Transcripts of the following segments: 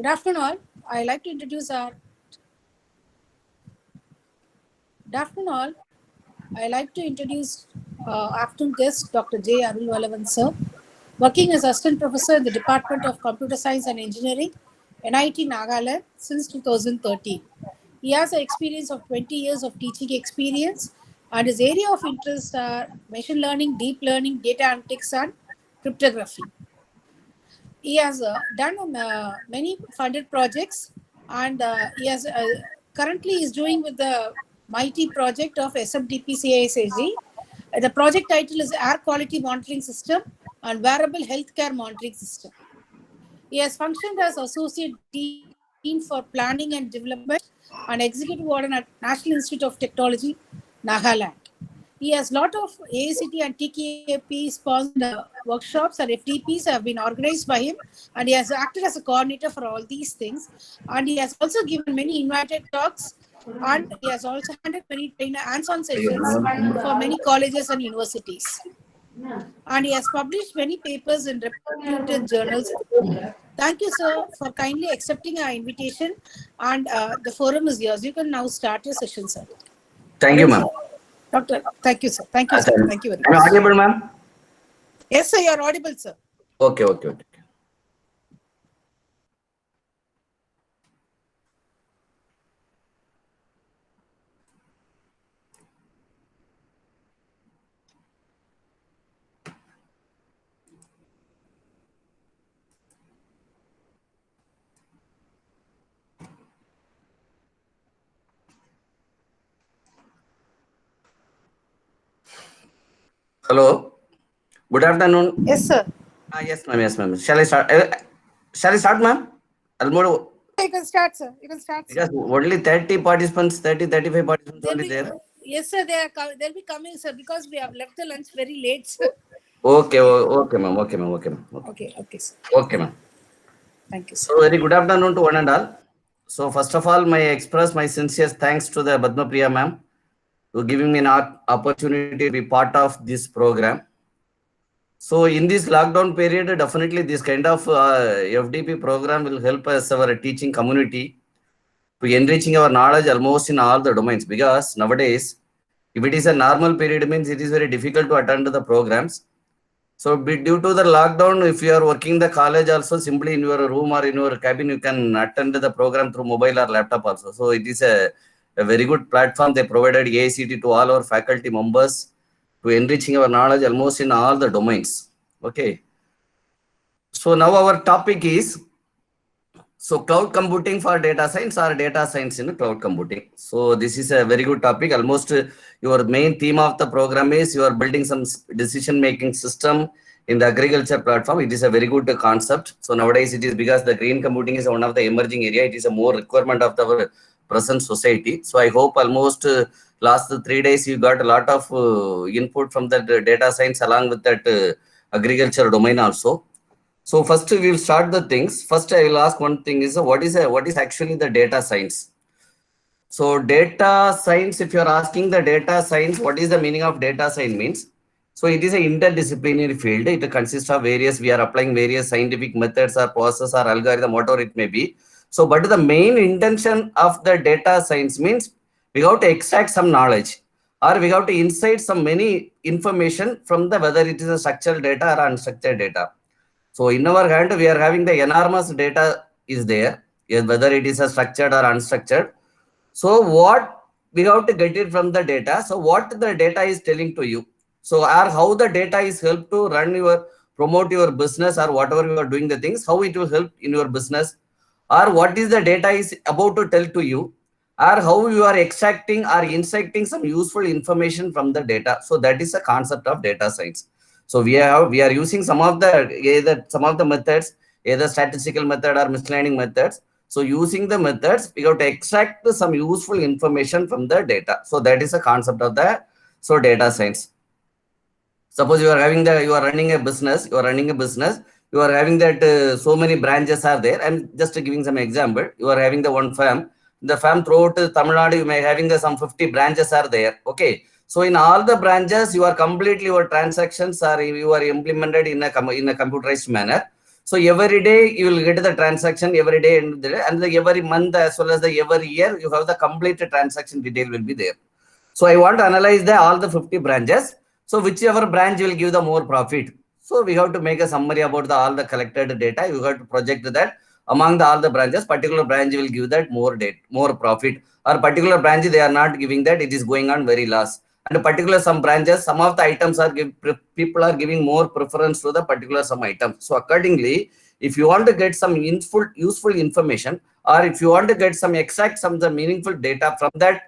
Good afternoon all. I like to introduce our Good afternoon all. I like to introduce afternoon guest Dr. J. Arul Valavan sir, working as assistant professor in the Department of Computer Science and Engineering, NIT Nagaland since 2013. He has an experience of 20 years of teaching experience, and his area of interest are machine learning, deep learning, data analytics, and cryptography. He has done many funded projects, and he has currently is doing with the mighty project of SFDP CISAG. The project title is Air Quality Monitoring System and Wearable Healthcare Monitoring System. He has functioned as Associate Dean for Planning and Development and Executive Warden at National Institute of Technology, Nagaland. He has a lot of AICT and TKP sponsored workshops, and FDPs have been organized by him, and he has acted as a coordinator for all these things. And he has also given many invited talks, and he has also handled many hands-on sessions for many colleges and universities. And he has published many papers in reputed journals. Thank you, sir, for kindly accepting our invitation. And the forum is yours. You can now start your session, sir. Thank you, ma'am. Doctor, thank you, sir. Thank you, sir. Thank you very Am I much. audible, ma'am? Yes, sir, you are audible, sir. Okay. Hello. Good afternoon. Yes, sir. Yes, ma'am. Shall I start, ma'am? You can start, sir. You can start, sir. Because only 30 participants, 35 participants only there. Yes, sir. They'll be coming, sir, because we have left the lunch very late, sir. Okay, ma'am. Okay, Sir. Okay, ma'am. Thank you, sir. So, very good afternoon to one and all. So, first of all, I express my sincere thanks to the Padma Priya ma'am for giving me an opportunity to be part of this program. So, in this lockdown period, definitely this kind of FDP program will help us, our teaching community, to enriching our knowledge almost in all the domains. Because nowadays, if it is a normal period, means it is very difficult to attend to the programs. So, due to the lockdown, if you are working the college also, simply in your room or in your cabin, you can attend the program through mobile or laptop also. So, it is a very good platform. They provided AICT to all our faculty members to enriching our knowledge almost in all the domains. Okay. So, now our topic is, so cloud computing for data science or data science in cloud computing. So, this is a very good topic. Almost your main theme of the program is you are building some decision-making system in the agriculture platform. It is a very good concept. So nowadays it is because the green computing is one of the emerging area. It is a more requirement of the present society. So I hope almost last 3 days you got a lot of input from the data science along with that agriculture domain also. So first we will start the things. First I will ask one thing is what is actually the data science? So data science, if you are asking the data science, what is the meaning of data science means? So it is an interdisciplinary field. It consists of we are applying various scientific methods or process or algorithm, whatever it may be. So, but the main intention of the data science means we have to extract some knowledge or we have to insight some many information from the whether it is a structured data or unstructured data. So in our hand, we are having the enormous data is there, whether it is a structured or unstructured. So what we have to get it from the data. So what the data is telling to you. So how the data is help to promote your business or whatever you are doing the things, how it will help in your business, or what is the data is about to tell to you, or how you are extracting or injecting some useful information from the data. So that is the concept of data science. So we are using some of the methods, either statistical method or machine learning methods. So using the methods, we have to extract some useful information from the data. So that is the concept of the data science. Suppose you are running a business, you are having that so many branches are there. I'm just giving some example. You are having the one firm. The firm throughout Tamil Nadu, you may having some 50 branches are there. Okay. So in all the branches, you are completely your transactions are you are implemented in a computerized manner. So every day you will get the transaction every day, and every month as well as the every year you have the complete transaction detail will be there. So I want to analyze all the 50 branches. So whichever branch will give the more profit. So we have to make a summary about all the collected data. You have to project that among all the branches, particular branch will give that more profit, or particular branch they are not giving that, it is going on very loss. And particular some branches, some of the items are people are giving more preference to the particular some items. So accordingly, if you want to get some useful information, or if you want to get some the meaningful data from that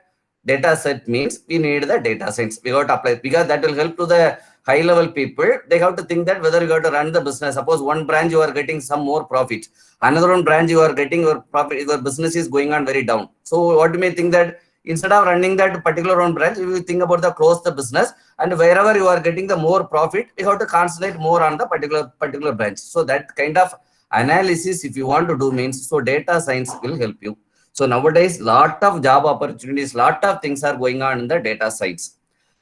data set, means we need the data science. We got to apply, because that will help to the high level people. They have to think that whether you got to run the business. Suppose one branch you are getting some more profit, another one branch you are getting your profit, your business is going on very down. So what you may think that instead of running that particular one branch, you will think about the close the business, and wherever you are getting the more profit, you have to concentrate more on the particular branch. So that kind of analysis, if you want to do, means so data science will help you. So nowadays, lot of job opportunities, lot of things are going on in the data science.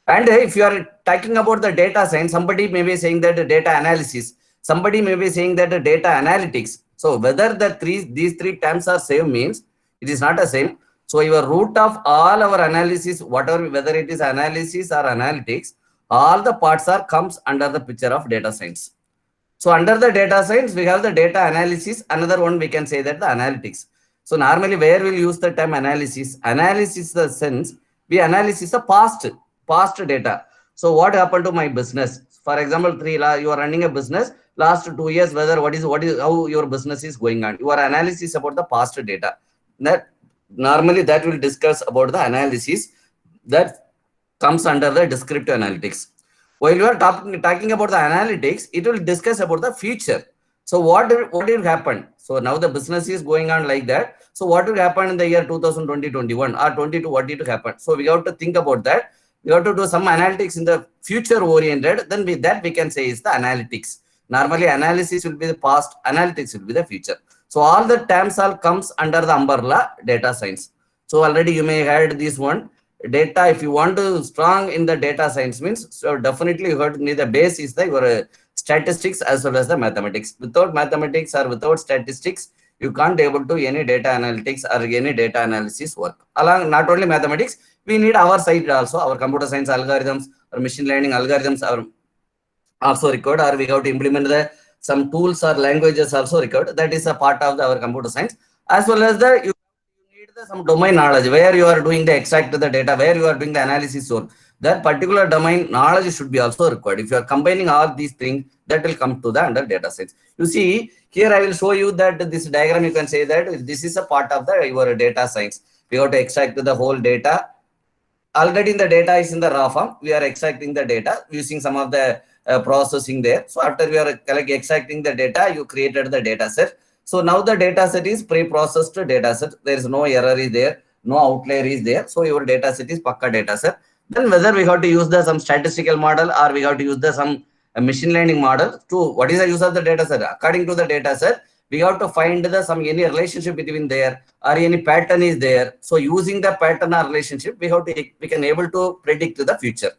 And if you are talking about the data science, somebody may be saying that the data analysis, somebody may be saying that the data analytics. So whether these three terms are same, means it is not the same. So your root of all our analysis, whatever, whether it is analysis or analytics, all the parts comes under the picture of data science. So under the data science, we have the data analysis. Another one we can say that the analytics. So normally where we'll use the term analysis? Analysis the sense we analysis the past data. So what happened to my business? For example, you are running a business last 2 years, whether how your business is going on. Your analysis about the past data. That normally that will discuss about the analysis that comes under the descriptive analytics. While you are talking about the analytics, it will discuss about the future. So what will happen? So now the business is going on like that. So what will happen in the year 2020, 21 or 22? What did happen? So we have to think about that. We have to do some analytics in the future oriented. Then we can say is the analytics. Normally analysis will be the past, analytics will be the future. So all the terms all comes under the umbrella data science. So already you may heard this one. Data, if you want to strong in the data science, means so definitely you have to need the base is the your statistics as well as the mathematics. Without mathematics or without statistics, you can't able to any data analytics or any data analysis work. Along not only mathematics, we need our side also, our computer science algorithms or machine learning algorithms are also required, or we have to implement the some tools or languages also required. That is a part of our computer science, as well as the you need some domain knowledge where you are doing the extract the data, where you are doing the analysis work. That particular domain knowledge should be also required. If you are combining all these things, that will come to the under data science. You see here, I will show you that this diagram, you can say that this is a part of the your data science. We have to extract the whole data. Already in the data is in the raw form. We are extracting the data using some of the processing there. So after we are extracting the data, you created the data set. So now the data set is pre-processed data set. There is no error is there, no outlier is there. So your data set is pakka data set. Then whether we have to use the some statistical model or we have to use the some machine learning model to what is the use of the data set? According to the data set, we have to find the some any relationship between there or any pattern is there. So using the pattern or relationship, we can able to predict the future.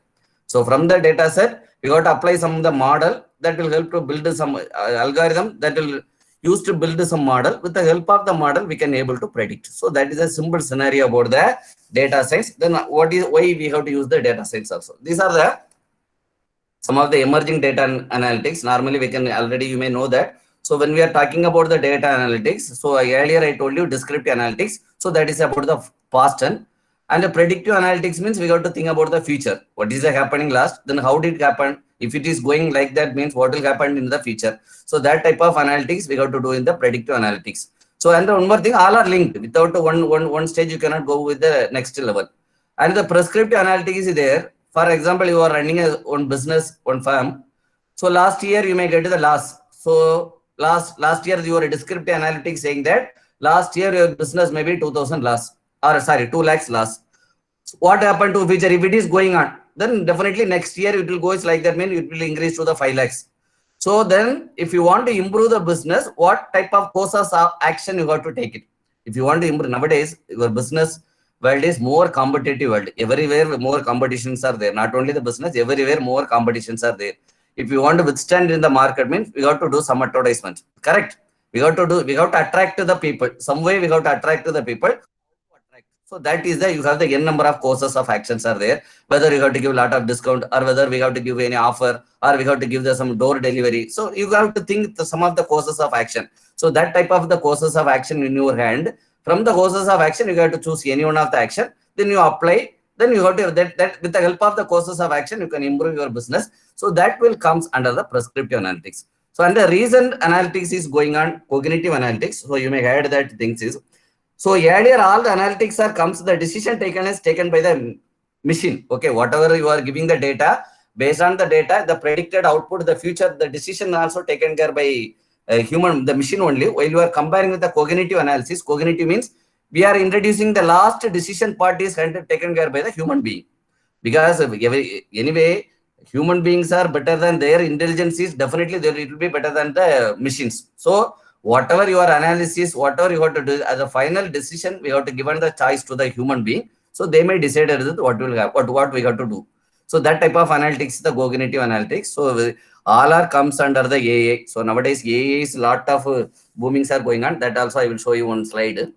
So from the data set, we got to apply some of the model that will help to build some algorithm that will use to build some model. With the help of the model, we can able to predict. So that is a simple scenario about the data science. Then why we have to use the data science also? These are the some of the emerging data analytics. Normally we can already, you may know that. So when we are talking about the data analytics, so earlier I told you descriptive analytics. So that is about the past and the predictive analytics means we got to think about the future. What is happening last? Then how did it happen? If it is going like that, means what will happen in the future. So that type of analytics we got to do in the predictive analytics. So and the one more thing, all are linked. Without one stage, you cannot go with the next level. And the prescriptive analytics is there. For example, you are running one business, one firm. So last year you may get the loss. So last year your descriptive analytics saying that last year your business may be 2,000 loss, or sorry, 2 lakhs loss. What happened to future? If it is going on, then definitely next year it will go like that, mean it will increase to the 5 lakhs. So then if you want to improve the business, what type of courses of action you have to take it? If you want to improve, nowadays your business world is more competitive world. Everywhere more competitions are there. Not only the business, everywhere more competitions are there. if you want to withstand in the market, means we got to do some advertisement. Correct? We got to attract to the people. Some way we got to attract to the people. So that is you have the n number of courses of actions are there. Whether you have to give a lot of discount, or whether we have to give any offer, or we have to give some door delivery. So you have to think some of the courses of action. So that type of the courses of action in your hand. From the courses of action, you have to choose any one of the action. Then you apply. Then you have to that with the help of the courses of action, you can improve your business. So that will comes under the prescriptive analytics. So under reason analytics is going on cognitive analytics. So you may add that things is. So earlier all the analytics are comes, the decision taken is taken by the machine. Okay, whatever you are giving the data, based on the data, the predicted output, the future, the decision also taken care by human, the machine only. While you are comparing with the cognitive analysis, cognitive means we are introducing the last decision part is taken care by the human being. Because anyway, human beings are better than their intelligence is definitely it will be better than the machines. So whatever your analysis, whatever you have to do as a final decision, we have to give the choice to the human being. So they may decide what will have, what we have to do. So that type of analytics, the cognitive analytics. So all are comes under the AA. So nowadays AA is lot of boomings are going on. That also I will show you one slide.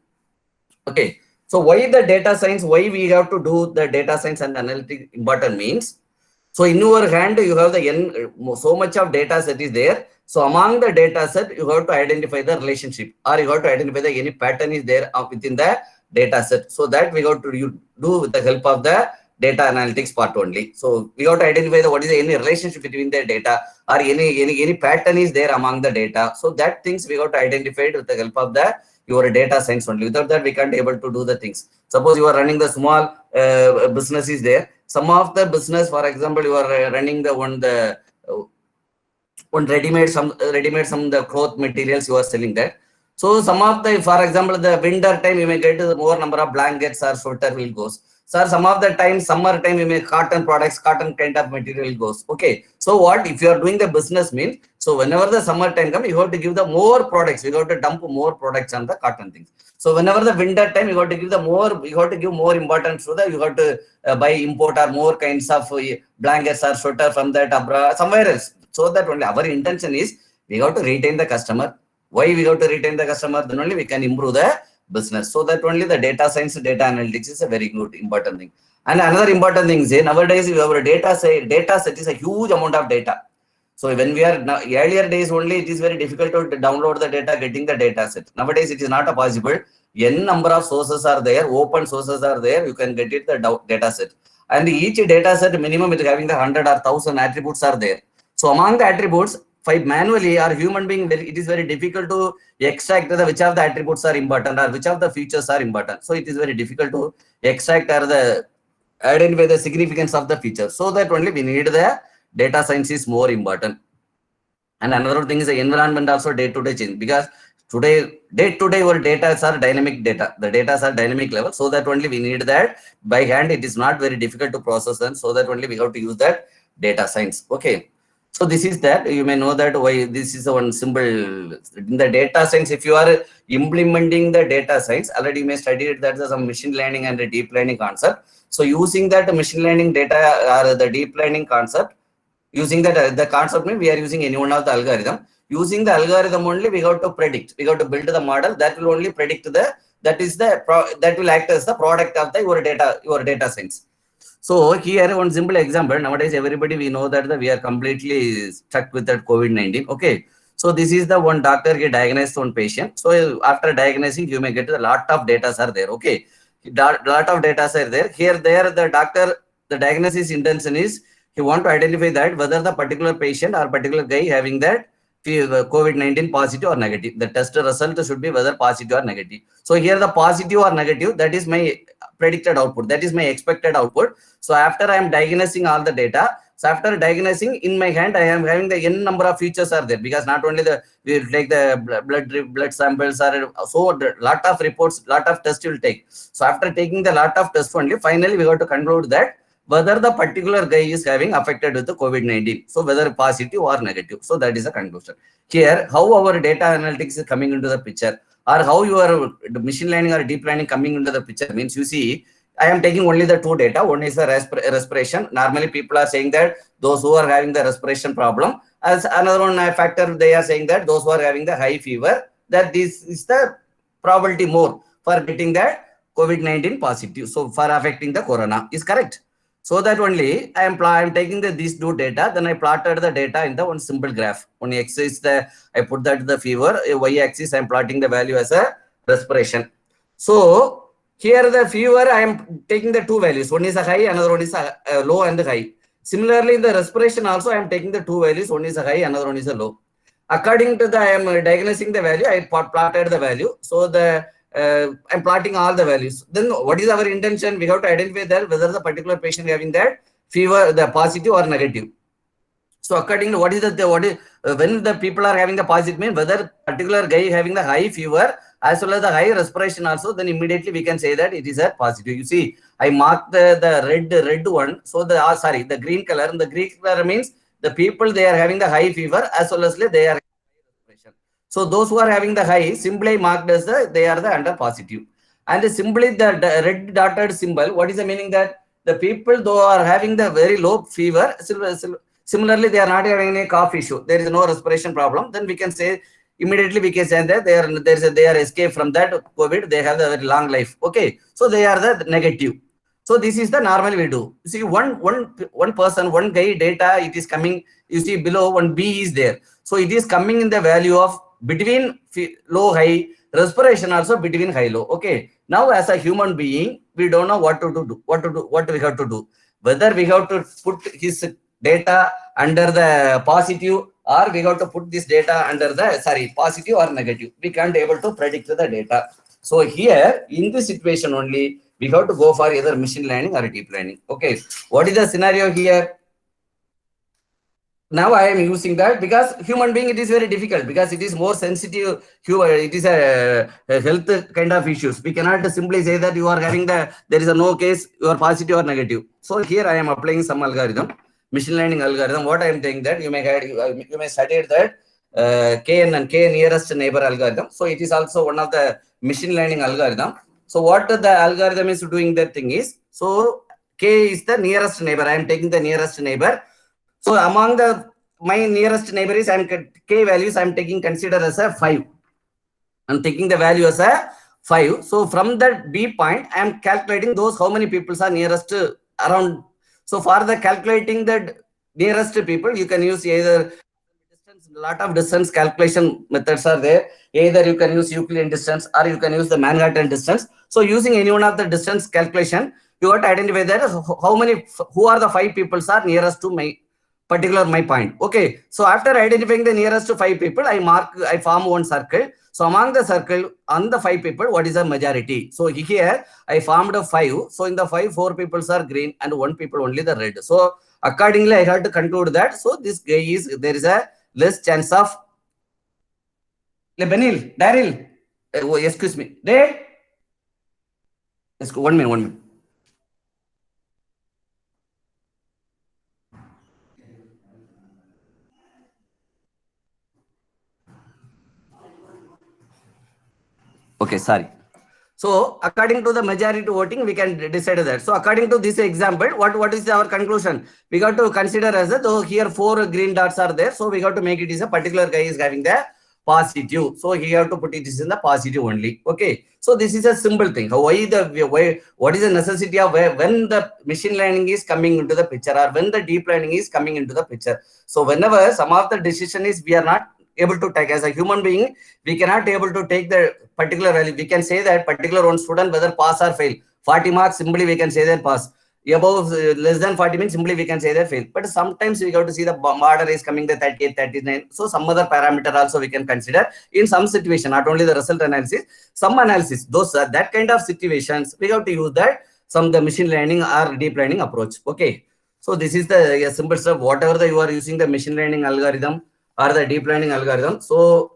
Okay. So why the data science? Why we have to do the data science and analytics important means? So in your hand, you have the so much of data set is there. So among the data set, you have to identify the relationship, or you have to identify the any pattern is there within the data set. So that we got to do with the help of the data analytics part only. So we have to identify the what is any relationship between the data, or any pattern is there among the data. So that things we got to identify it with the help of the your data science only. Without that, we can't able to do the things. Suppose you are running the small business is there. Some of the business, for example, you are running the one ready-made some the cloth materials you are selling that. So some of the, for example, the winter time you may get more number of blankets or sweater will goes. So some of the time, summer time you may cotton products, cotton kind of material goes. Okay. So what if you are doing the business means, so whenever the summer time comes, you have to give the more products. You have to dump more products on the cotton things. So whenever the winter time, you have to give the more, you have to give more importance to that. You have to buy import or more kinds of blankets or sweater from that somewhere else. So that only our intention is we have to retain the customer. Why we have to retain the customer? Then only we can improve the business. So that only the data science, data analytics is a very good important thing. And another important thing is nowadays our data set is a huge amount of data. So when we are earlier days only, it is very difficult to download the data, getting the data set. Nowadays it is not a possible. N number of sources are there, open sources are there. You can get it the data set, and each data set minimum is having the 100 or 1000 attributes are there. So among the attributes, manually or human being, it is very difficult to extract which of the attributes are important or which of the features are important. So it is very difficult to extract or identify the significance of the feature. So that only we need the data science is more important. And another thing is the environment also day-to-day change, because day-to-day our data are dynamic data. The data are dynamic level. So that only we need that by hand. It is not very difficult to process them. So that only we have to use that data science. Okay. So this is that you may know that why this is one symbol in the data science. If you are implementing the data science, already you may study it, that is some machine learning and the deep learning concept. So using that machine learning data or the deep learning concept, using that the concept means we are using any one of the algorithm. Using the algorithm only we have to predict. We have to build the model that will only predict that will act as the product of your data science. So here one simple example. Nowadays everybody we know that we are completely stuck with that COVID-19. Okay. So this is the one doctor get diagnosed one patient. So after diagnosing, you may get a lot of data are there. Okay. Lot of data are there. Here the doctor, the diagnosis intention is he want to identify that whether the particular patient or particular guy having that COVID-19 positive or negative. The test result should be whether positive or negative. So here the positive or negative, that is my predicted output. That is my expected output. So after I am diagnosing all the data, so after diagnosing in my hand, I am having the n number of features are there, because not only we will take the blood samples or so lot of reports, lot of tests will take. So after taking the lot of tests only, finally we have to conclude that whether the particular guy is having affected with the COVID-19. So whether positive or negative. So that is the conclusion. Here, how our data analytics is coming into the picture, or how your machine learning or deep learning coming into the picture means, you see, I am taking only the two data. One is the respiration. Normally, people are saying that those who are having the respiration problem. As another one factor, they are saying that those who are having the high fever, that this is the probability more for getting that COVID-19 positive. So for affecting the corona is correct. So that only I am taking these two data. Then I plotted the data in the one simple graph. On X is I put that the fever. Y axis I am plotting the value as a respiration. So here the fever, I am taking the two values. One is a high, another one is a low and the high. Similarly, in the respiration also, I am taking the two values. One is a high, another one is a low. According to the, I am diagnosing the value. I plotted the value. So the I'm plotting all the values. Then what is our intention? We have to identify that whether the particular patient having that fever, the positive or negative. So according to what is when the people are having the positive, mean whether particular guy having the high fever as well as the high respiration also, then immediately we can say that it is a positive. You see, I marked the red one. So the green color. And the green color means the people they are having the high fever as well as they are respiration. So those who are having the high simply marked as they are the under positive. And simply the red dotted symbol. What is the meaning that the people though are having the very low fever. Similarly, they are not having any cough issue. There is no respiration problem. Then we can say immediately we can say that they are escape from that COVID. They have a very long life. Okay, so they are the negative. So this is the normal we do. You see, one person, one guy data. It is coming. You see below one B is there. So it is coming in the value of between low high, respiration also between high low. Okay. Now as a human being, we don't know what we have to do. Whether we have to put his data under the positive or we have to put this data under the positive or negative. We can't able to predict the data. So here in this situation only we have to go for either machine learning or deep learning. Okay, what is the scenario here? Now I am using that because human being it is very difficult because it is more sensitive. It is a health kind of issues. We cannot simply say that you are having there is a no case, you are positive or negative. So here I am applying some algorithm. Machine learning algorithm. What I am saying that you may study that KN and K nearest neighbor algorithm. So it is also one of the machine learning algorithm. So what the algorithm is doing that thing is, so K is the nearest neighbor. I am taking the nearest neighbor. So among my nearest neighbor is K values I am taking consider as a 5. I'm taking the value as a 5. So from that B point, I am calculating those how many people are nearest around. So for the calculating the nearest people, you can use either distance, lot of distance calculation methods are there. Either you can use Euclidean distance or you can use the Manhattan distance. So using any one of the distance calculation, you have to identify that who are the 5 people are nearest to my point. Okay. So after identifying the nearest 5 people, I form one circle. So among the circle on the 5 people, what is the majority? So here I formed a 5. So in the 4 people are green and 1 people only the red. So accordingly, I have to conclude that. So this guy there is a less chance of Benil, Daryl. Excuse me. There. 1 minute. Okay, sorry. So according to the majority voting, we can decide that. So according to this example, what is our conclusion? We got to consider as though here 4 green dots are there. So we got to make it is a particular guy is having the positive. So he have to put it is in the positive only. Okay. So this is a simple thing. What is the necessity of when the machine learning is coming into the picture or when the deep learning is coming into the picture? So whenever some of the decision is we are not able to take as a human being, we cannot able to take the particular value. We can say that particular one student whether pass or fail. 40 marks simply we can say that pass. Above less than 40 means simply we can say that fail. But sometimes we got to see the border is coming the 38, 39. So some other parameter also we can consider in some situation, not only the result analysis, some analysis. Those that kind of situations we have to use that the machine learning or deep learning approach. Okay. So this is the simple stuff. Whatever you are using the machine learning algorithm or the deep learning algorithm. So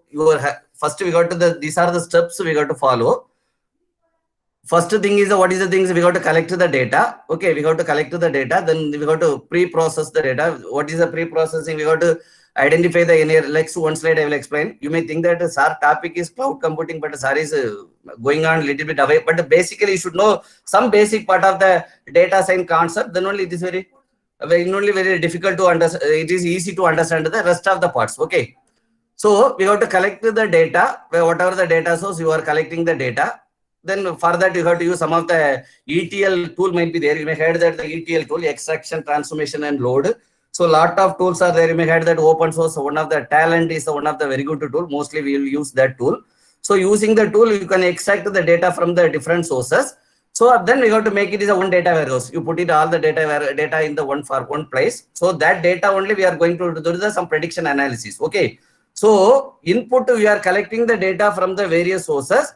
first we got to these are the steps we got to follow. First thing is what is the things we got to collect the data. Okay, we got to collect the data. Then we got to pre-process the data. What is the pre-processing? We got to identify the next one slide I will explain. You may think that SAR topic is cloud computing, but SAR is going on a little bit away, but basically you should know some basic part of the data science concept. Then only it is very difficult to understand. It is easy to understand the rest of the parts. Okay. So we have to collect the data, whatever the data source you are collecting the data. Then for that you have to use some of the ETL tool might be there. You may have that the ETL tool, extraction, transformation, and load. So a lot of tools are there. You may have that open source. So one of the Talent is one of the very good tool. Mostly we will use that tool. So using the tool, you can extract the data from the different sources. So then we have to make it is a one data warehouse. You put it all the data in the one place. So that data only we are going to do some prediction analysis. Okay. So input, we are collecting the data from the various sources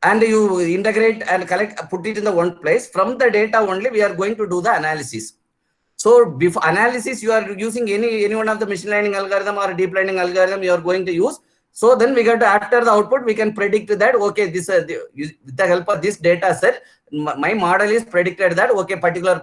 and you integrate and put it in the one place. From the data only we are going to do the analysis. So before analysis, you are using any one of the machine learning algorithm or deep learning algorithm you are going to use. So then we get to, after the output, we can predict that, okay, this with the help of this data set, my model is predicted that, okay, particular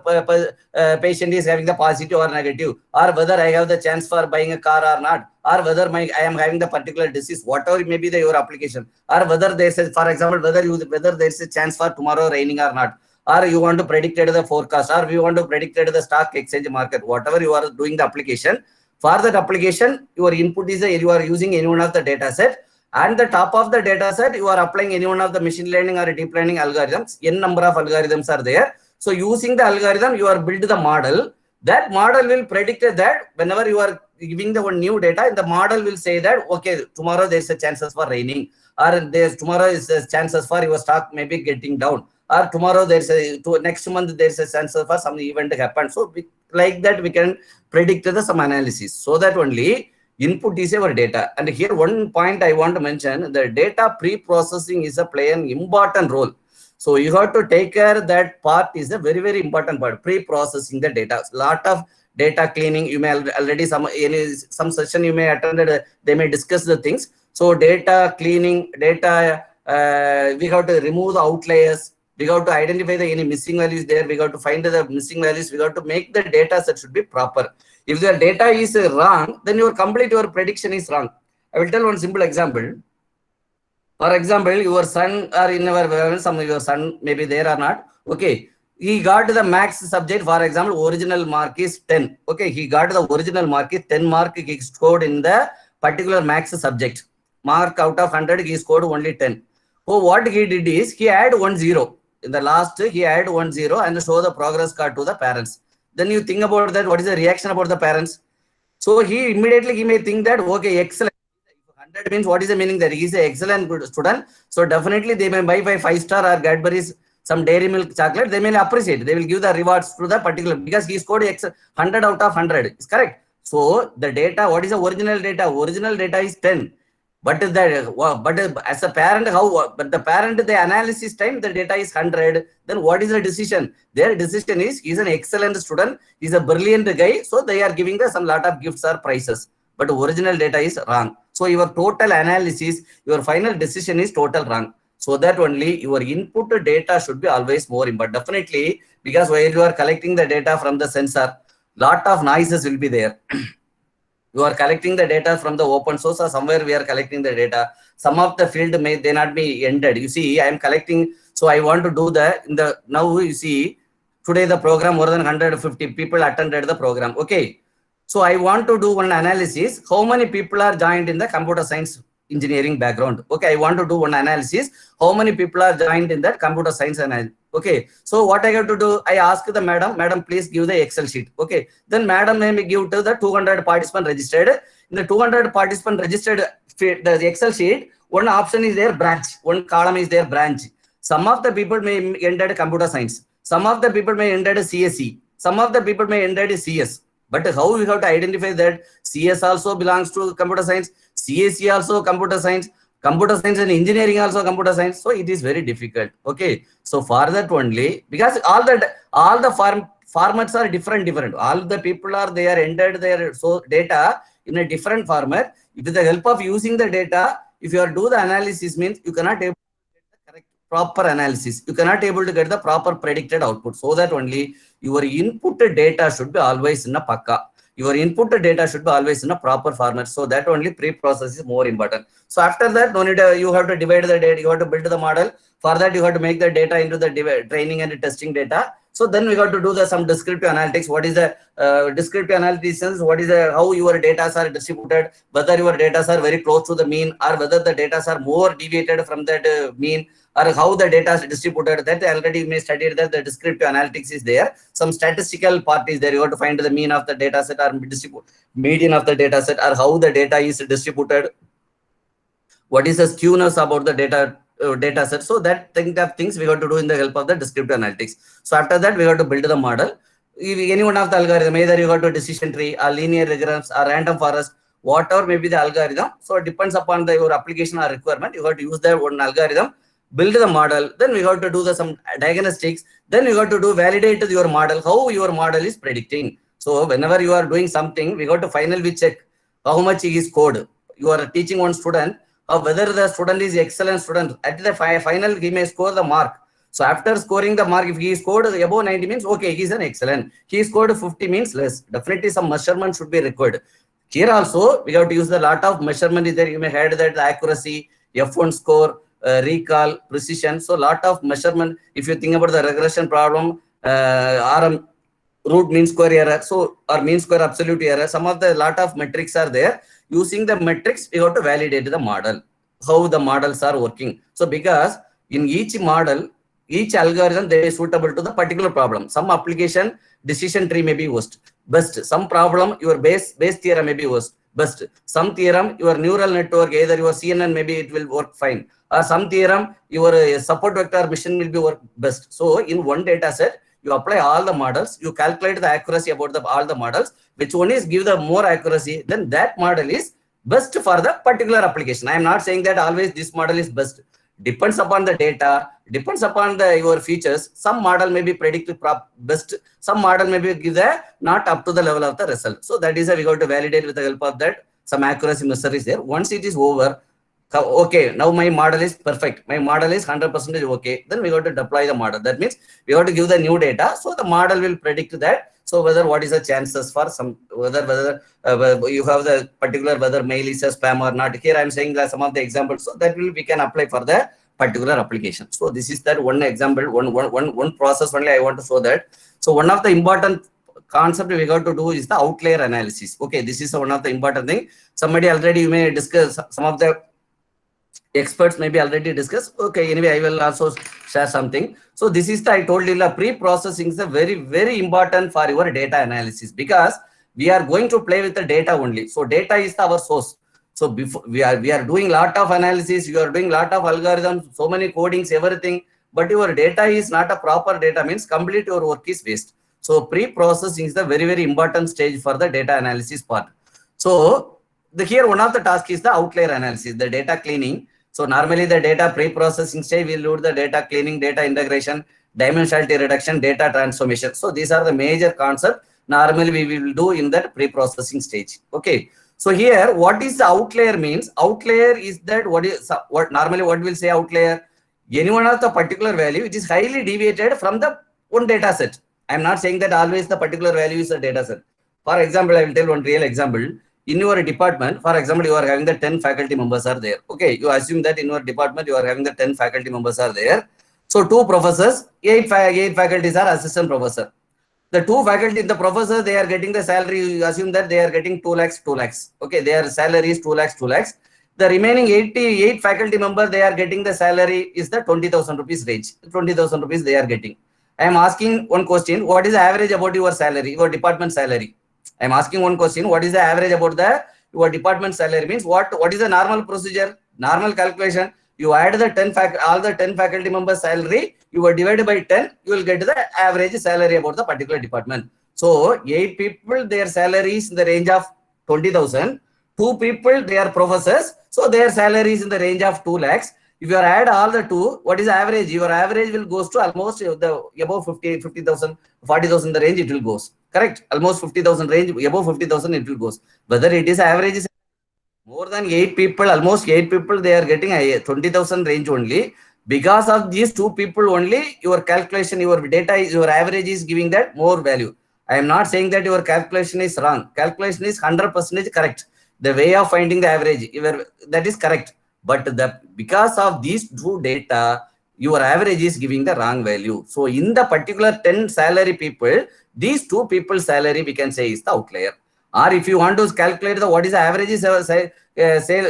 patient is having the positive or negative, or whether I have the chance for buying a car or not, or whether I am having the particular disease, whatever may be your application, or whether there's a, for example, whether there's a chance for tomorrow raining or not, or you want to predict the forecast, or you want to predict the stock exchange market, whatever you are doing the application. For that application, your input is you are using any one of the data set, and the top of the data set, you are applying any one of the machine learning or deep learning algorithms. N number of algorithms are there. So using the algorithm, you are build the model. That model will predict that whenever you are giving the one new data, the model will say that, okay, tomorrow there's a chances for raining, or tomorrow is chances for your stock maybe getting down, or tomorrow there's next month there's a chances for some event to happen. So like that we can predict some analysis. So that only input is our data. And here one point I want to mention, the data pre-processing is play an important role. So you have to take care that part is a very, very important part, pre-processing the data. Lot of data cleaning, you may already some session you may attended, they may discuss the things. So data cleaning, data, we have to remove the outliers. We got to identify any missing values there. We got to find the missing values. We got to make the data set should be proper. If the data is wrong, then your prediction is wrong. I will tell one simple example. For example, your son or in our some of your son maybe there or not. Okay, he got the max subject. For example, original mark is 10. Okay, he got the original mark is 10 mark. He scored in the particular max subject. Mark out of 100, he scored only 10. So what he did is he add 10. In the last, he add 10 and show the progress card to the parents. Then you think about that, what is the reaction about the parents? So he may think that, okay, excellent. 100 means what is the meaning that he is an excellent good student. So definitely they may buy 5-star or Cadbury's, some dairy milk chocolate. They may appreciate. They will give the rewards to the particular, because he scored 100 out of 100. Is correct. So the data, what is the original data? Original data is 10. But as a parent, but the parent, the analysis time, the data is 100. Then what is the decision? Their decision is, he's an excellent student, he's a brilliant guy, so they are giving some lot of gifts or prizes. But original data is wrong. So your total analysis, your final decision is total wrong. So that only your input data should be always more important. Definitely, because while you are collecting the data from the sensor, lot of noises will be there. You are collecting the data from the open source, or somewhere we are collecting the data. Some of the field may they not be ended. You see, I am collecting, so I want to do now you see, today the program more than 150 people attended the program. Okay. So I want to do one analysis. How many people are joined in the computer science engineering background? Okay. I want to do one analysis. How many people are joined in that computer science analysis? Okay, so what I have to do, I ask the madam, please give the Excel sheet. Okay, then madam may give to the 200 participant registered. In the 200 participant registered, the Excel sheet, one option is there branch, one column is there branch. Some of the people may enter computer science, some of the people may enter CSE, some of the people may enter CS. But how we have to identify that CS also belongs to computer science, CSE also computer science and engineering also computer science. So it is very difficult. Okay, so for that only, because all the formats are different. All the people they are entered their data in a different format. With the help of using the data, if you are do the analysis, means you cannot able to get the correct proper analysis. You cannot able to get the proper predicted output. So that only your input data should be always in a pakka. your input data should be always in a proper format. So that only pre-process is more important. So after that, no need, you have to divide the data, you have to build the model. For that, you have to make the data into the training and testing data. So then we got to do some descriptive analytics. What is the descriptive analysis? What is how your data are distributed, whether your data are very close to the mean or whether the data are more deviated from that mean, or how the data is distributed. That already you may study that the descriptive analytics is there. Some statistical part is there. You have to find the mean of the data set or median of the data set, or how the data is distributed. What is the skewness about the data set? So that think of things we got to do in the help of the descriptive analytics. So after that, we got to build the model. If any one of the algorithm, either you got to decision tree or linear regress or random forest, whatever may be the algorithm. So it depends upon your application or requirement. You got to use that one algorithm, build the model. Then we got to do some diagnostics. Then you got to do validate your model, how your model is predicting. So whenever you are doing something, we got to finally check how much is code. You are teaching one student, whether the student is excellent student. At the final, he may score the mark. So after scoring the mark, if he scored above 90 means, okay, he is an excellent. He scored 50 means less. Definitely some measurement should be required. Here also, we have to use a lot of measurement is there. You may have that accuracy, F1 score, recall, precision. So lot of measurement. If you think about the regression problem, RM, root mean square error, so or mean square absolute error, some of the lot of metrics are there. Using the metrics, we have to validate the model, how the models are working. So because in each model, each algorithm, they are suitable to the particular problem. Some application decision tree may be best. Some problem, your base theorem may be best. Some theorem, your neural network, either your CNN, maybe it will work fine. Or some theorem, your support vector mission will be work best. So in one data set, you apply all the models, you calculate the accuracy about all the models, which one is give the more accuracy, then that model is best for the particular application. I am not saying that always this model is best. Depends upon the data, depends upon your features. Some model may be predicted best, some model may be give the not up to the level of the result. So that is we got to validate with the help of that. Some accuracy measure is there. Once it is over, okay, now my model is perfect, my model is 100% okay, then we got to deploy the model. That means we got to give the new data, so the model will predict that. So whether what is the chances for some, whether you have the particular, whether mail is a spam or not. Here I am saying that some of the examples, so that will we can apply for the particular application. So this is that one example, one process only I want to show that. So one of the important concept we got to do is the outlier analysis. Okay, this is one of the important thing. Somebody already, you may discuss, some of the experts maybe already discussed. Okay, anyway, I will also share something. So this is the, I told you, the pre-processing is a very important for your data analysis, because we are going to play with the data only. So data is our source. So before we are doing lot of analysis, you are doing lot of algorithms, so many codings, everything, but your data is not a proper data, means complete your work is waste. So pre-processing is the very important stage for the data analysis part. So here one of the tasks is the outlier analysis, the data cleaning. So normally the data pre-processing stage will do the data cleaning, data integration, dimensionality reduction, data transformation. So these are the major concepts normally we will do in that pre-processing stage. Okay. So here, what is the outlier means? Outlier is that what normally what will say outlier? Any one of the particular value which is highly deviated from the one data set. I am not saying that always the particular value is a data set. For example, I will tell one real example. In your department, for example, you are having the 10 faculty members are there. Okay, you assume that in your department you are having the 10 faculty members are there. So 2 professors, 8 faculties are assistant professor. The 2 faculty, the professor, they are getting the salary. You assume that they are getting 2 lakhs. Okay, their salary is 2 lakhs. The remaining 88 faculty member, they are getting the salary is the 20,000 rupees range. 20,000 rupees they are getting. I am asking one question. What is the average about your salary, your department salary? I am asking one question. What is the average about your department salary? Means what is the normal procedure, normal calculation? You add the all the 10 faculty members salary, you will divide by 10, you will get the average salary about the particular department. So 8 people, their salary is in the range of 20,000. 2 people, they are professors, so their salary is in the range of 2 lakhs. If you add all the 2, what is the average? Your average will goes to almost above 50,000, 40,000 the range it will goes. Correct? Almost 50,000 range, above 50,000 it will goes. Whether it is average, more than 8 people, almost 8 people, they are getting a 20,000 range only. Because of these 2 people only, your calculation, your data, your average is giving that more value. I am not saying that your calculation is wrong. Calculation is 100% correct. The way of finding the average, that is correct. But because of these two data, your average is giving the wrong value. So in the particular 10 salary people, these two people's salary we can say is the outlier. Or if you want to calculate what is the average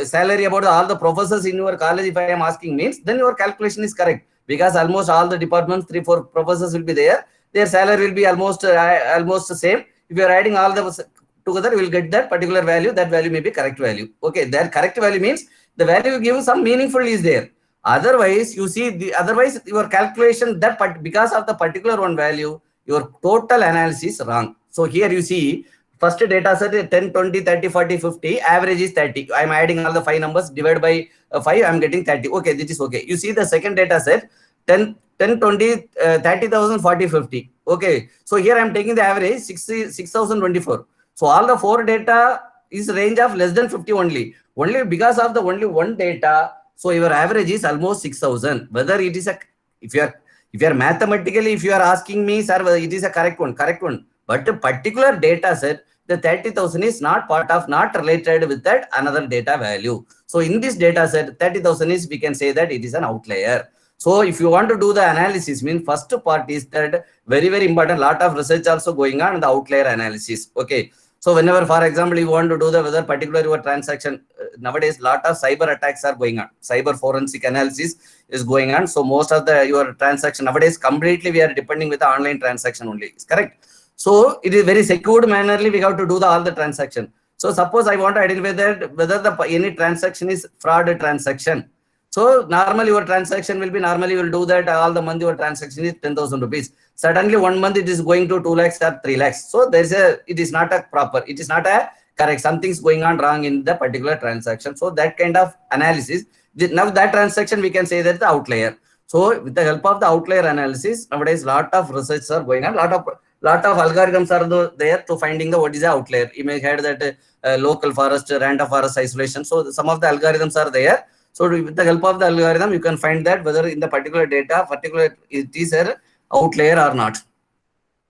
salary about all the professors in your college, if I am asking means, then your calculation is correct, because almost all the departments, 3-4 professors will be there. Their salary will be almost the same. If you are adding all the together, you will get that particular value. That value may be correct value. Okay, that correct value means the value you give some meaningful is there. Otherwise, you see otherwise your calculation because of the particular one value, your total analysis is wrong. So here you see first data set 10, 20, 30, 40, 50, average is 30. I am adding all the 5 numbers, divided by 5, I am getting 30. Okay, this is okay. You see the second data set 10, 20, 30,000, 40, 50. Okay, so here I am taking the average 6,024. So all the 4 data is range of less than 50 only. Only because of the only one data, so your average is almost 6,000. Whether it is if you are mathematically, if you are asking me, sir, whether it is a correct one. But a particular data set, the 30,000 is not related with that another data value. So in this data set, 30,000 is, we can say that it is an outlier. So if you want to do the analysis, means first part is that very important, lot of research also going on in the outlier analysis. Okay. So whenever, for example, you want to do the whether particular your transaction, nowadays lot of cyber attacks are going on. Cyber forensic analysis is going on. So most of your transaction nowadays completely we are depending with the online transaction only. Is correct. So it is very secured mannerly we have to do all the transaction. So suppose I want to identify that whether any transaction is fraud transaction. So normally your transaction will be, normally you will do that all the month your transaction is 10,000 rupees. Suddenly 1 month it is going to 2 lakhs or 3 lakhs. So it is not a proper, it is not a correct. Something's going on wrong in the particular transaction. So that kind of analysis, now that transaction we can say that the outlier. So with the help of the outlier analysis, nowadays lot of research are going on, lot of algorithms are there to finding what is the outlier. You may have that local forest, random forest isolation. So some of the algorithms are there. So with the help of the algorithm, you can find that whether in the particular data, it is an outlier or not.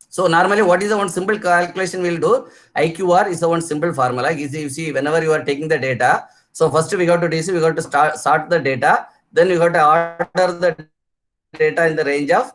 So normally, what is the one simple calculation we'll do? IQR is the one simple formula. You see, whenever you are taking the data, so first we got to DC, we got to sort the data, then we got to order the data in the range of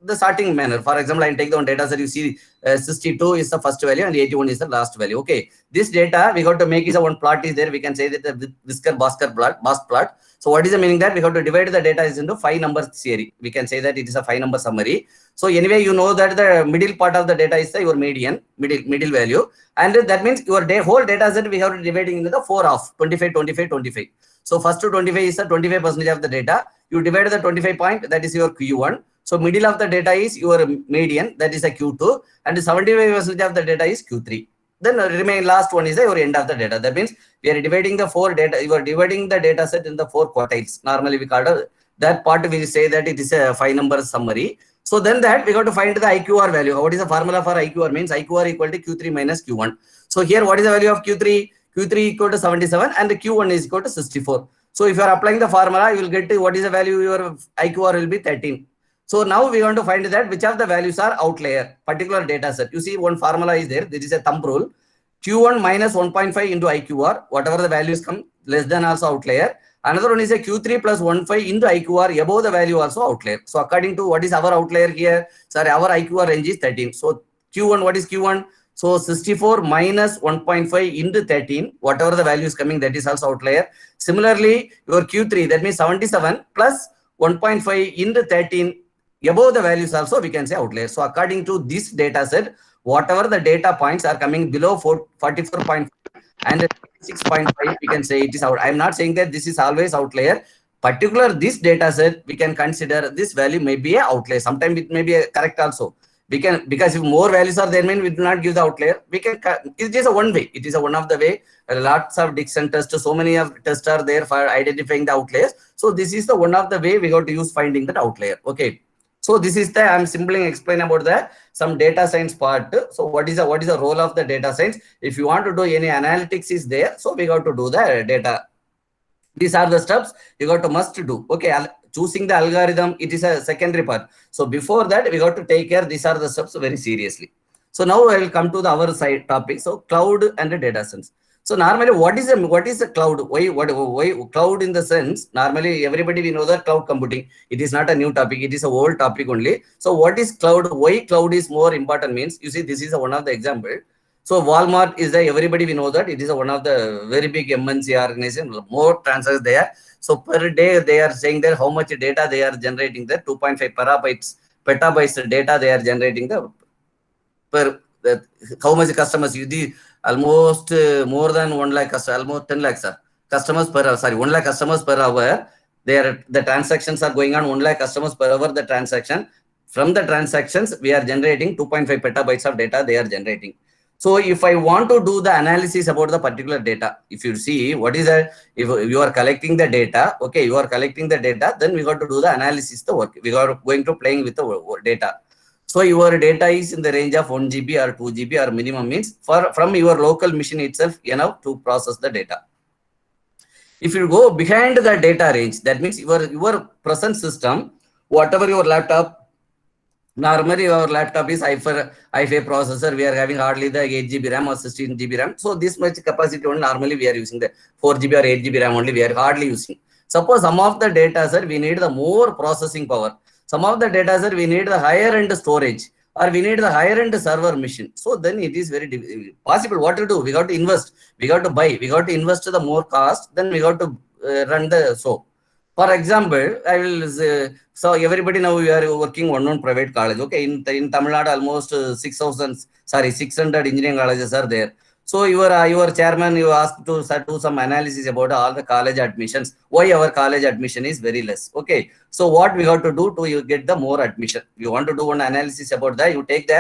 the sorting manner. For example, I take the one data set, you see 62 is the first value and 81 is the last value. Okay, this data we got to make is a one plot is there. We can say that the Whisker-Bhaskar plot. So what is the meaning that we have to divide the data is into 5 number theory. We can say that it is a 5 number summary. So anyway, you know that the middle part of the data is your median, middle value. And that means your whole data set we have to dividing into the 4 of 25, 25, 25. So first to 25 is the 25% of the data. You divide the 25 point, that is your Q1. So middle of the data is your median, that is a Q2, and 75% of the data is Q3. Then remain last one is your end of the data. That means we are dividing the 4 data. You are dividing the data set in the 4 quartiles. Normally we call that part we say that it is a 5 number summary. So then that we got to find the IQR value. What is the formula for IQR? Means IQR equal to Q3 minus Q1. So here what is the value of Q3? Q3 equal to 77 and the Q1 is equal to 64. So if you are applying the formula, you will get to what is the value your IQR will be 13. So now we want to find that which of the values are outlier, particular data set. You see one formula is there. This is a thumb rule. Q1 minus 1.5 into IQR, whatever the values come, less than also outlier. Another one is a Q3 plus 1.5 into IQR, above the value also outlier. So according to what is our outlier here, sorry, our IQR range is 13. So Q1, what is Q1? So 64 minus 1.5 into 13, whatever the value is coming, that is also outlier. Similarly, your Q3, that means 77 plus 1.5 into 13, above the values also we can say outlier. So according to this data set, whatever the data points are coming below 44.5 and 6.5, we can say it is out. I am not saying that this is always outlier. Particular this data set, we can consider this value may be a outlier. Sometimes it may be a correct also. We can, because if more values are there, mean we do not give the outlier. We can, it is a one way. It is a one of the way. Lots of Dixon tests, so many of tests are there for identifying the outliers. So this is the one of the way we got to use finding that outlier. Okay. So this is the, I'm simply explaining about the some data science part. So what is the role of the data science? If you want to do any analytics is there, so we got to do the data. These are the steps you got to must do. Okay, choosing the algorithm, it is a secondary part. So before that, we got to take care. These are the steps very seriously. So now I will come to the our side topic. So cloud and the data sense. So normally, what is a cloud? Why cloud in the sense? Normally, everybody we know that cloud computing. It is not a new topic. It is a old topic only. So what is cloud? Why cloud is more important means? You see, this is one of the example. So Walmart is the everybody we know that it is one of the very big MNC organization. More transactions there. So per day they are saying that how much data they are generating. The 2.5 petabytes data they are generating the per how much customers you the almost more than 1 lakh almost 10 lakhs customers per hour, sorry, 1 lakh customers per hour. The transactions are going on 1 lakh customers per hour. The transaction, from the transactions we are generating 2.5 petabytes of data they are generating. So if I want to do the analysis about the particular data, if you see what is that, if you are collecting the data, okay, you are collecting the data, then we got to do the analysis, the work. We are going to playing with the data. So your data is in the range of 1 GB or 2 GB or minimum means from your local machine itself enough to process the data. If you go behind the data range, that means your present system, whatever your laptop, normally our laptop is i5 processor, we are having hardly the 8 GB RAM or 16 GB RAM. So this much capacity only normally we are using the 4 GB or 8 GB RAM only we are hardly using. Suppose some of the data, sir, we need the more processing power. Some of the data, sir, we need the higher end storage or we need the higher end server machine. So then it is very possible. What to do? We got to invest. We got to buy. We got to invest the more cost. Then we got to run the show. For example, I will so everybody now we are working one private college. Okay, in Tamil Nadu almost 600 engineering colleges are there. So your chairman you asked to do some analysis about all the college admissions. Why our college admission is very less? Okay, so what we got to do to you get the more admission? You want to do one analysis about that? You take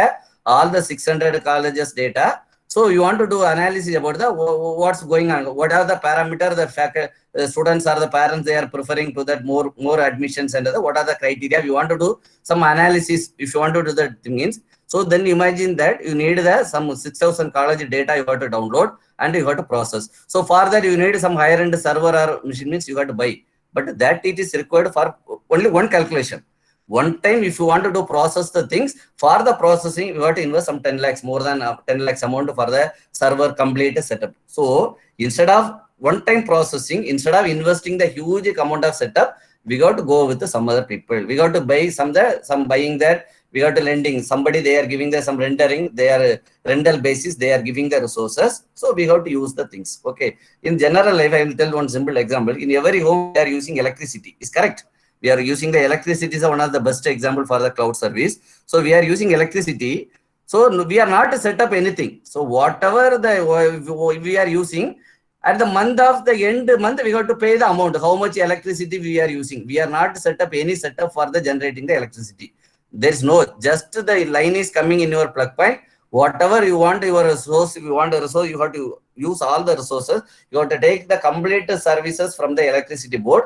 all the 600 colleges data. So you want to do analysis about the what's going on, what are the parameter the students or the parents they are preferring to that more admissions and what are the criteria. You want to do some analysis if you want to do that means. So then imagine that you need some 6,000 college data you have to download and you have to process. So for that you need some higher end server or machine means you have to buy, but that it is required for only one calculation. One time, if you want to do process the things, for the processing, you have to invest some 10 lakhs, more than 10 lakhs amount for the server complete setup. So instead of one time processing, instead of investing the huge amount of setup, we got to go with some other people. We got to buy some buying that, we got to lending. Somebody they are giving some rendering, they are rental basis, they are giving the resources. So we have to use the things. Okay. In general life, I will tell one simple example. In every home, they are using electricity. Is correct? We are using the electricity is one of the best example for the cloud service. So we are using electricity. So we are not to set up anything. So whatever we are using, at the month of the end month, we got to pay the amount, how much electricity we are using. We are not to set up any setup for the generating the electricity. There is no, just the line is coming in your plug point. Whatever you want your resource, if you want a resource, you have to use all the resources. You have to take the complete services from the electricity board.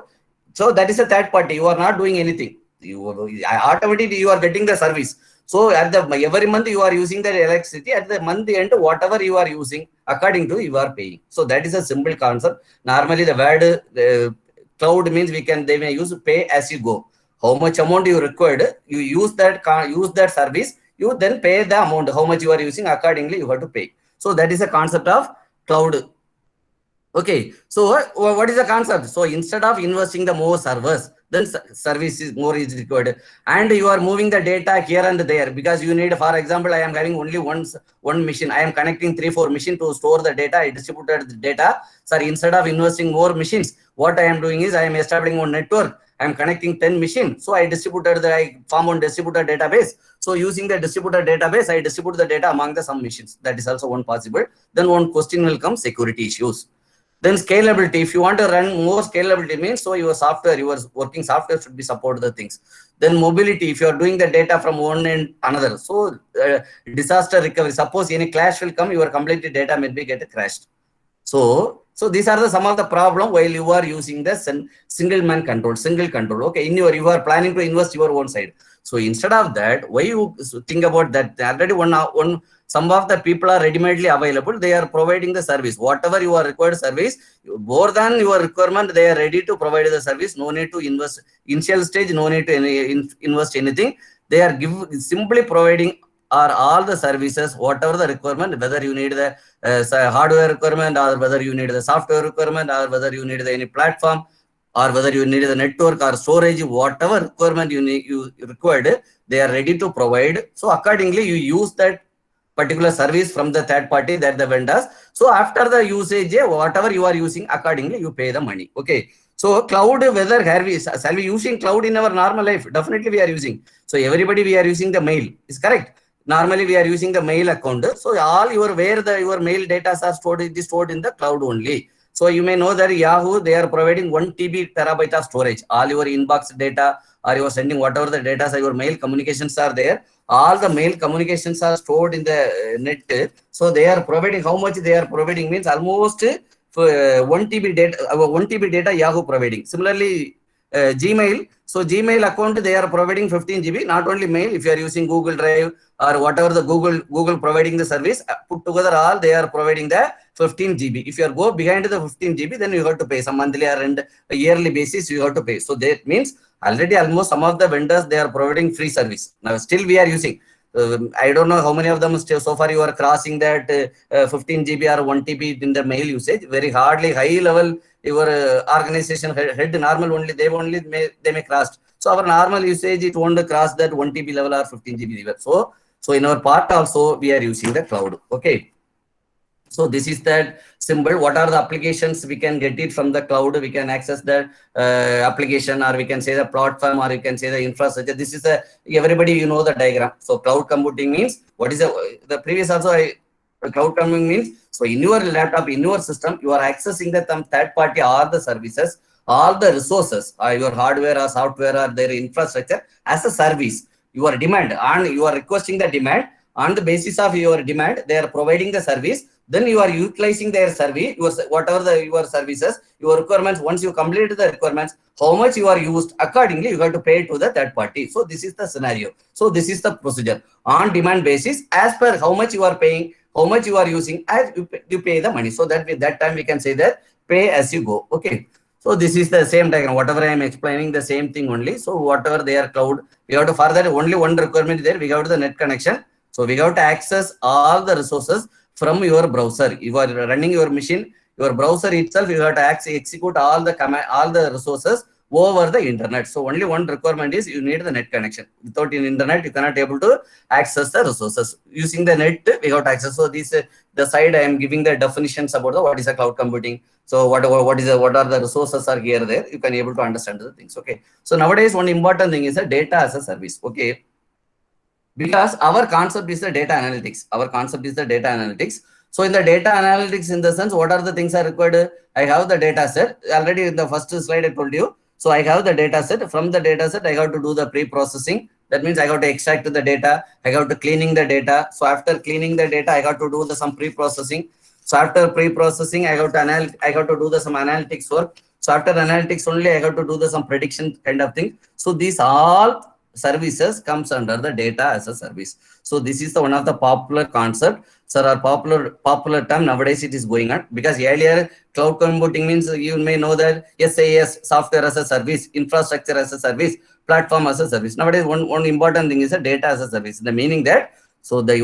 So that is a third party. You are not doing anything. Automatically you are getting the service. So at the every month you are using the electricity. At the month end, whatever you are using, according to you are paying. So that is a simple concept. Normally the word cloud means they may use pay as you go. How much amount you required, you use that service. You then pay the amount. How much you are using, accordingly you have to pay. So that is a concept of cloud. Okay, so what is the concept? So instead of investing the more servers, then service is more is required, and you are moving the data here and there because you need, for example, I am having only one machine. I am connecting 3-4 machines to store the data. I distributed the data. Sorry, instead of investing more machines, what I am doing is I am establishing one network. I am connecting 10 machines. So I form one distributor database. So using the distributor database, I distribute the data among the some machines. That is also one possible. Then one question will come: security issues. Then scalability. If you want to run more scalability means, so your software, your working software should be support the things. Then mobility. If you are doing the data from one end another, so disaster recovery. Suppose any clash will come, your complete data may be get crashed. So these are some of the problem while you are using the single control. Okay, you are planning to invest your own side. So instead of that, why you think about that? Already some of the people are ready-madely available. They are providing the service. Whatever you are required service, more than your requirement, they are ready to provide the service. No need to invest initial stage. No need to invest anything. They are simply providing or all the services, whatever the requirement, whether you need the hardware requirement, or whether you need the software requirement, or whether you need any platform, or whether you need the network or storage, whatever requirement you required, they are ready to provide. So accordingly, you use that particular service from the third party, that the vendors. So after the usage, whatever you are using, accordingly you pay the money. Okay. So cloud, whether shall we using cloud in our normal life? Definitely we are using. So everybody, we are using the mail. Is correct. Normally we are using the mail account. So all your your mail data are stored, it is stored in the cloud only. So you may know that Yahoo, they are providing 1 TB terabyte of storage. All your inbox data, or you are sending whatever the data, your mail communications are there. All the mail communications are stored in the net. So they are providing, how much they are providing means almost 1 TB data, 1 TB data Yahoo providing. Similarly, Gmail. So Gmail account, they are providing 15 GB, not only mail. If you are using Google Drive or whatever the Google providing the service, put together all, they are providing the 15 GB. If you are go behind the 15 GB, then you have to pay some monthly or yearly basis, you have to pay. So that means already almost some of the vendors, they are providing free service. Now still we are using. I don't know how many of them still, so far you are crossing that 15 GB or 1 TB in the mail usage. Very hardly high level your organization head normal only, they may cross. So our normal usage, it won't cross that 1 TB level or 15 GB level. So in our part also we are using the cloud. Okay. So this is that symbol. What are the applications we can get it from the cloud? We can access the application, or we can say the platform, or you can say the infrastructure. This is everybody, you know the diagram. So cloud computing means, what is the previous also cloud computing means, so in your laptop, in your system, you are accessing the third party or the services, all the resources, your hardware or software or their infrastructure as a service. Your demand, and you are requesting the demand. On the basis of your demand, they are providing the service. Then you are utilizing their service, whatever your services, your requirements. Once you complete the requirements, how much you are used, accordingly you have to pay to the third party. So this is the scenario. So this is the procedure. On demand basis, as per how much you are paying, how much you are using, as you pay the money. So that time we can say that pay as you go. Okay. So this is the same diagram. Whatever I am explaining, the same thing only. So whatever they are cloud, we have to further only one requirement there. We have the net connection. So we have to access all the resources from your browser. You are running your machine, your browser itself, you have to execute all the command, all the resources over the internet. So only one requirement is you need the net connection. Without an internet, you cannot able to access the resources. Using the net, we have to access. So this the side I am giving the definitions about the what is a cloud computing. So what are the resources are here there. You can able to understand the things. Okay. So nowadays one important thing is the data as a service. Okay. Because our concept is the data analytics. Our concept is the data analytics. So in the data analytics, in the sense, what are the things are required? I have the data set. Already in the first slide I told you. So I have the data set. From the data set, I have to do the pre-processing. That means I have to extract the data. I have to cleaning the data. So after cleaning the data, I have to do some pre-processing. So after pre-processing, I have to do some analytics work. So after analytics only, I have to do some prediction kind of thing. So these all services comes under the data as a service. So this is the one of the popular concept. So our popular term nowadays it is going on, because earlier cloud computing means you may know that SAS, software as a service, infrastructure as a service, platform as a service. Nowadays one important thing is the data as a service. The meaning that so the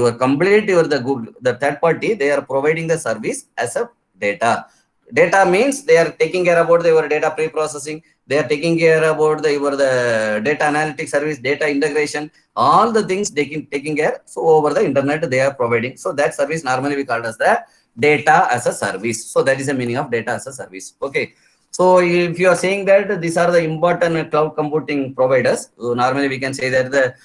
the third party, they are providing the service as a data. Data means they are taking care about your data pre-processing. They are taking care about the data analytics service, data integration, all the things taking care. So over the internet they are providing. So that service normally we call as the data as a service. So that is the meaning of data as a service. Okay. So if you are saying that these are the important cloud computing providers, normally we can say that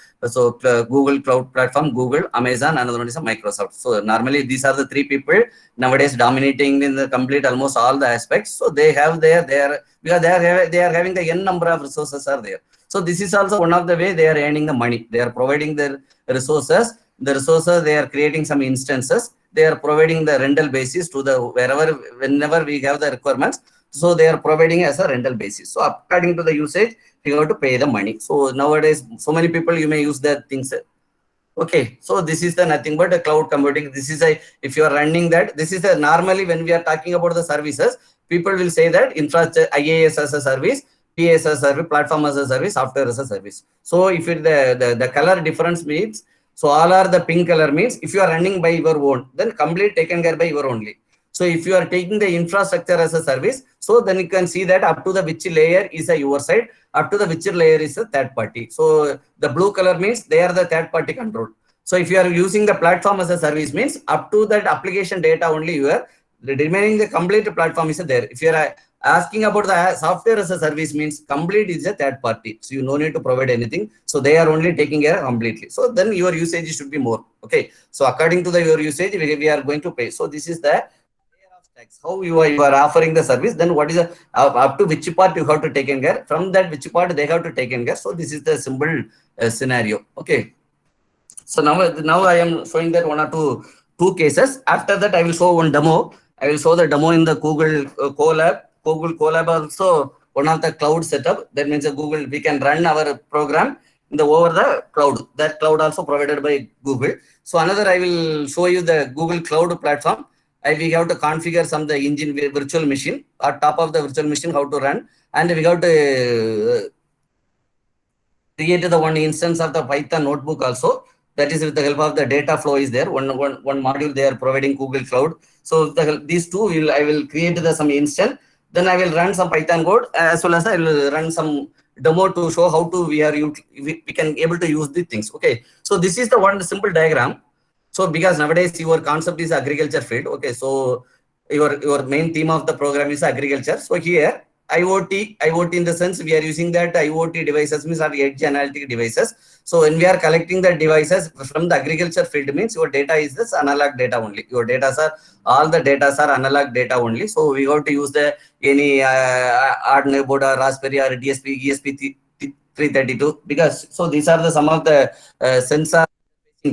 Google Cloud Platform, Google, Amazon, another one is Microsoft. So normally these are the three people nowadays dominating in the complete almost all the aspects. So they have because they are having the n number of resources are there. So this is also one of the way they are earning the money. They are providing their resources. The resources, they are creating some instances. They are providing the rental basis to whenever we have the requirements. So they are providing as a rental basis. So according to the usage, you have to pay the money. So nowadays, so many people, you may use that things. Okay, so this is the nothing but a cloud computing. This is if you are running that, this is normally when we are talking about the services, people will say that infrastructure, IaaS as a service, PaaS as a service, platform as a service, software as a service. So if the color difference means, So all are the pink color means if you are running by your own, then complete taken care by your only. So if you are taking the infrastructure as a service, so then you can see that up to the which layer is a your side, up to the which layer is a third party. So the blue color means they are the third party control. So if you are using the platform as a service means up to that application data only you are, the remaining the complete platform is there. If you are asking about the software as a service means complete is a third party. So you no need to provide anything. So they are only taking care completely. So then your usage should be more. Okay. So according to the your usage, we are going to pay. So this is the how you are offering the service, then what is the up to which part you have to take care, from that which part they have to take care. So this is the simple scenario. Okay, so now I am showing that one or two cases. After that I will show one demo. I will show the demo in the Google Colab also one of the cloud setup. That means Google, we can run our program in the over the cloud. That cloud also provided by Google. So another I will show you the Google Cloud platform. We have to configure some the engine virtual machine or top of the virtual machine how to run, and we have to create the one instance of the Python notebook also. That is with the help of the data flow is there. One module they are providing Google Cloud. So these two I will create some instance. Then I will run some Python code as well as I will run some demo to show how to we can able to use the things. Okay. So this is the one simple diagram. So because nowadays your concept is agriculture field. Okay. So your main theme of the program is agriculture. So here IoT in the sense we are using that IoT devices means are edge analytic devices. So when we are collecting the devices from the agriculture field means your data is this analog data only. Your data are all the data are analog data only. So we have to use the any Arduino board or Raspberry or DSP ESP332 because so these are the some of the sensor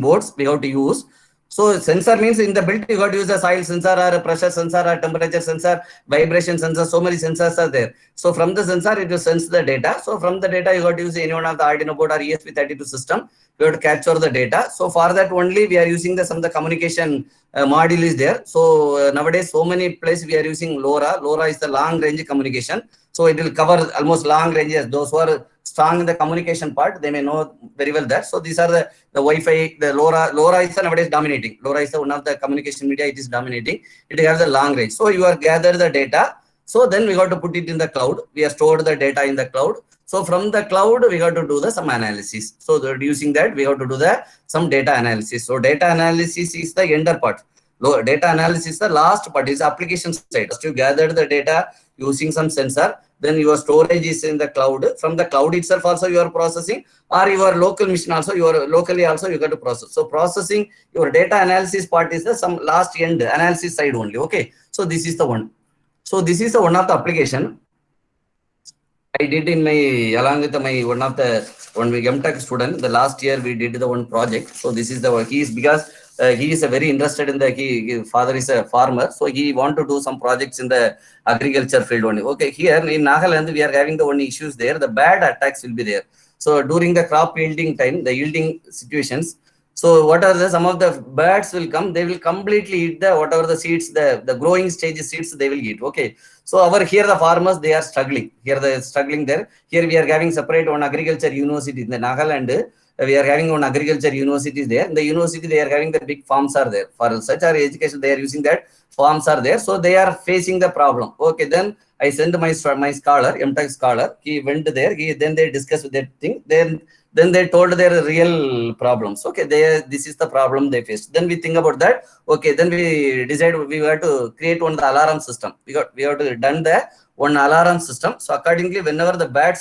boards we have to use. So sensor means in the build you got to use a soil sensor or a pressure sensor or temperature sensor, vibration sensor, so many sensors are there. So from the sensor it will sense the data. So from the data you got to use any one of the Arduino board or ESP32 system. You have to capture the data. So for that only we are using some of the communication module is there. So nowadays so many places we are using LoRa. LoRa is the long range communication. So it will cover almost long ranges. Those who are strong in the communication part, they may know very well that. So these are the Wi-Fi, the LoRa is nowadays dominating. LoRa is one of the communication media, it is dominating. It has a long range. So you are gather the data. So then we got to put it in the cloud. We have stored the data in the cloud. So from the cloud, we got to do some analysis. So using that, we have to do some data analysis. So data analysis is the ender part. Data analysis, the last part is application side. First you gather the data using some sensor. Then your storage is in the cloud. From the cloud itself also you are processing, or your local machine also locally also you got to process. So processing your data analysis part is the some last end analysis side only. Okay. So this is the one. So this is the one of the application I did in my along with my one MTech student. The last year we did the one project. So this is the he is because he is very interested in the his father is a farmer, so he want to do some projects in the agriculture field only. Okay, here in Nagaland we are having the one issues there. The bad attacks will be there. So during the crop yielding time, the yielding situations. So what are some of the birds will come? They will completely eat the whatever the seeds, the growing stage seeds they will eat. Okay. So here the farmers they are struggling. Here they are struggling there. Here we are having separate one agriculture university in the Nagaland. We are having one agriculture university there. In the university they are having the big farms are there. For such our education they are using that farms are there. So they are facing the problem. Okay, then I sent my scholar, MTech scholar. He went there. Then they discussed that thing. Then they told their real problems. Okay, this is the problem they faced. Then we think about that. Okay, then we decided we have to create one the alarm system. We have to done the one alarm system. So accordingly, whenever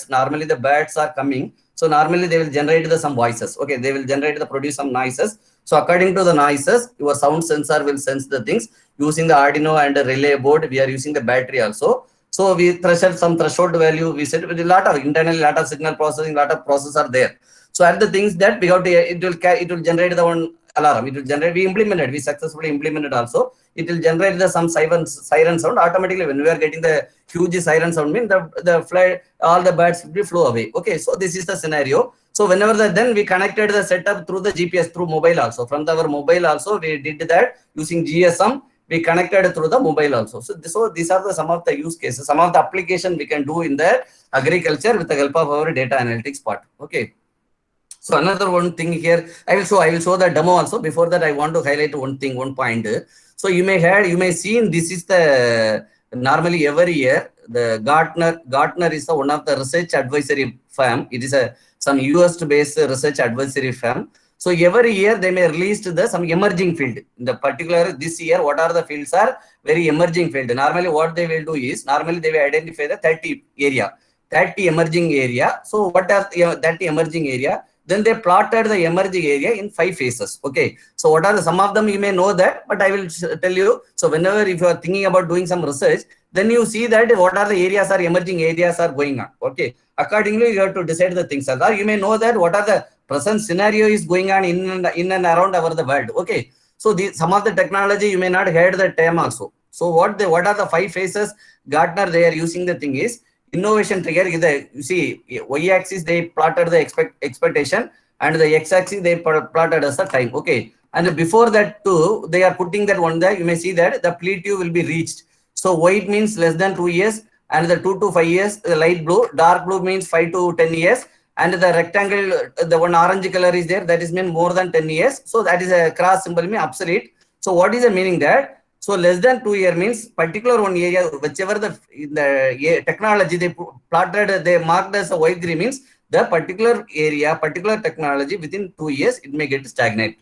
normally the birds are coming, so normally they will generate some voices. Okay, they will produce some noises. So according to the noises, your sound sensor will sense the things using the Arduino and the relay board. We are using the battery also. So we threshold some threshold value. We set with a lot of internally lot of signal processing, lot of process are there. So at the things that we got to, it will generate the one alarm. It will generate. We implemented. We successfully implemented also. It will generate some siren sound automatically. When we are getting the huge siren sound, mean the flight, all the birds will flow away. Okay, so this is the scenario. So whenever then we connected the setup through the GPS through mobile also. From our mobile also we did that using GSM. We connected through the mobile also. So these are some of the use cases, some of the application we can do in the agriculture with the help of our data analytics part. Okay. So another one thing here, I will show the demo also. Before that, I want to highlight one thing, one point. So you may see this is the normally every year the Gartner is one of the research advisory firm. It is some US based research advisory firm. So every year they may release some emerging field. In the particular this year, what are the fields are very emerging field. Normally what they will do is normally they will identify the 30 emerging area. So what are that emerging area? Then they plotted the emerging area in 5 phases. Okay. So what are some of them you may know that, but I will tell you. So whenever if you are thinking about doing some research, then you see that what are the areas are emerging areas are going on. Okay. Accordingly, you have to decide the things. Or you may know that what are the present scenario is going on in and around the world. Okay. So some of the technology you may not heard the term also. So what are the 5 phases Gartner they are using the thing is innovation trigger is the, you see, y-axis they plotted the expectation and the x-axis they plotted as the time. Okay. And before that too, they are putting that one there. You may see that the plateau will be reached. So white means less than 2 years and the 2 to 5 years, the light blue, dark blue means 5 to 10 years. And the rectangle, the one orange color is there, that is mean more than 10 years. So that is a cross symbol mean obsolete. So what is the meaning that? So less than 2 year means particular one area, whichever the technology they plotted, they marked as a white green means the particular area, particular technology within 2 years, it may get stagnant.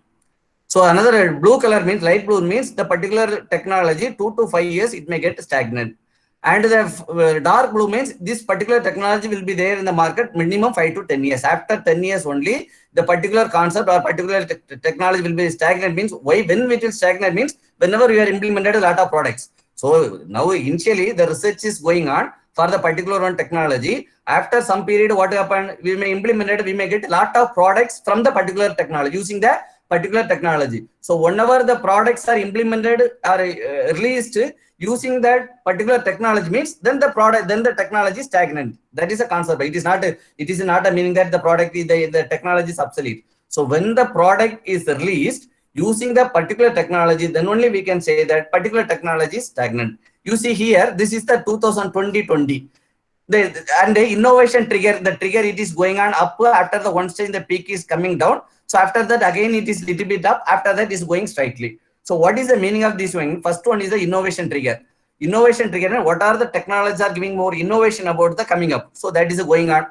So another blue color means light blue means the particular technology 2 to 5 years, it may get stagnant. And the dark blue means this particular technology will be there in the market minimum 5 to 10 years. After 10 years only, the particular concept or particular technology will be stagnant means why when it will stagnant means whenever you are implemented a lot of products. So now initially the research is going on for the particular one technology. After some period, what happened? We may implement it, we may get a lot of products from the particular technology using the particular technology. So whenever the products are implemented or released using that particular technology means then the technology is stagnant. That is a concept. It is not a meaning that the product is the technology is obsolete. So when the product is released using the particular technology, then only we can say that particular technology is stagnant. You see here, this is the 2020. And the innovation trigger, the trigger it is going on up after the one stage the peak is coming down. So after that again it is little bit up, after that is going straightly. So what is the meaning of this one? First one is the innovation trigger. Innovation trigger, what are the technologies are giving more innovation about the coming up? So that is going on.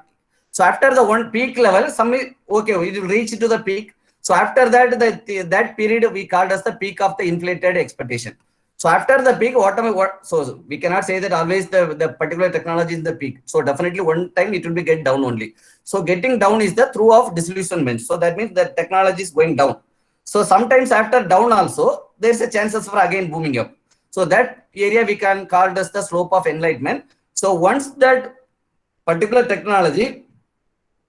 So after the one peak level, okay, we will reach to the peak. So after that, that period we called as the peak of the inflated expectation. So after the peak, so we cannot say that always the particular technology is the peak. So definitely one time it will be get down only. So getting down is the through of disillusionment. So that means the technology is going down. So sometimes after down also, there's a chances for again booming up. So that area we can call as the slope of enlightenment. So once that particular technology,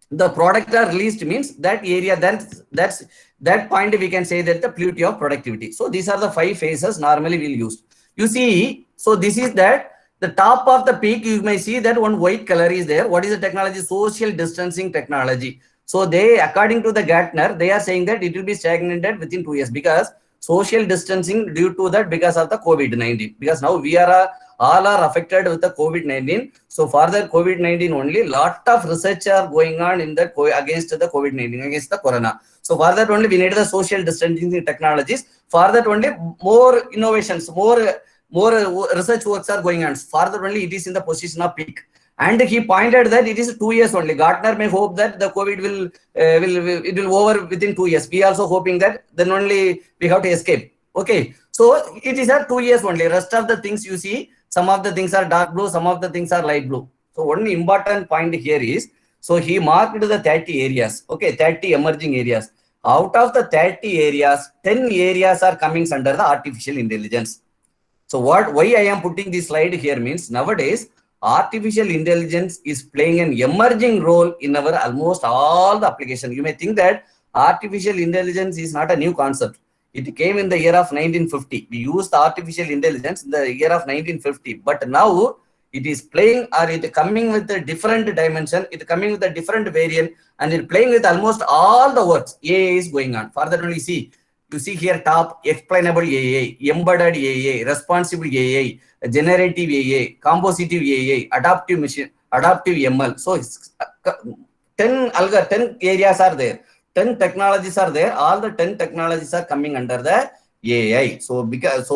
the product are released means that area, that's that point we can say that the plateau of productivity. So these are the 5 phases normally we'll use. You see, so this is that the top of the peak, you may see that one white color is there. What is the technology? Social distancing technology. So they, according to the Gartner, they are saying that it will be stagnated within 2 years because social distancing due to that because of the COVID-19. Because now we are all are affected with the COVID-19. So for the COVID-19 only, lot of research are going on in the against the COVID-19, against the corona. So for that only we need the social distancing technologies. For that only more innovations, more research works are going on. For that only it is in the position of peak. And he pointed that it is 2 years only. Gartner may hope that the COVID will over within 2 years. We also hoping that then only we have to escape. Okay. So it is a 2 years only. Rest of the things you see, some of the things are dark blue, some of the things are light blue. So one important point here is, so he marked the 30 areas. Okay, 30 emerging areas. Out of the 30 areas, 10 areas are coming under the artificial intelligence. So why I am putting this slide here means nowadays, artificial intelligence is playing an emerging role in our almost all the applications. You may think that artificial intelligence is not a new concept. It came in the year of 1950. We used artificial intelligence in the year of 1950. But now it is playing, or it coming with a different dimension. It coming with a different variant, and it playing with almost all the works. AI is going on. Further only see. You see here top, explainable AI, embedded AI, responsible AI, generative AI, compositive AI, adaptive machine, adaptive ML. So 10 areas are there. 10 technologies are there. All the 10 technologies are coming under the AI. So because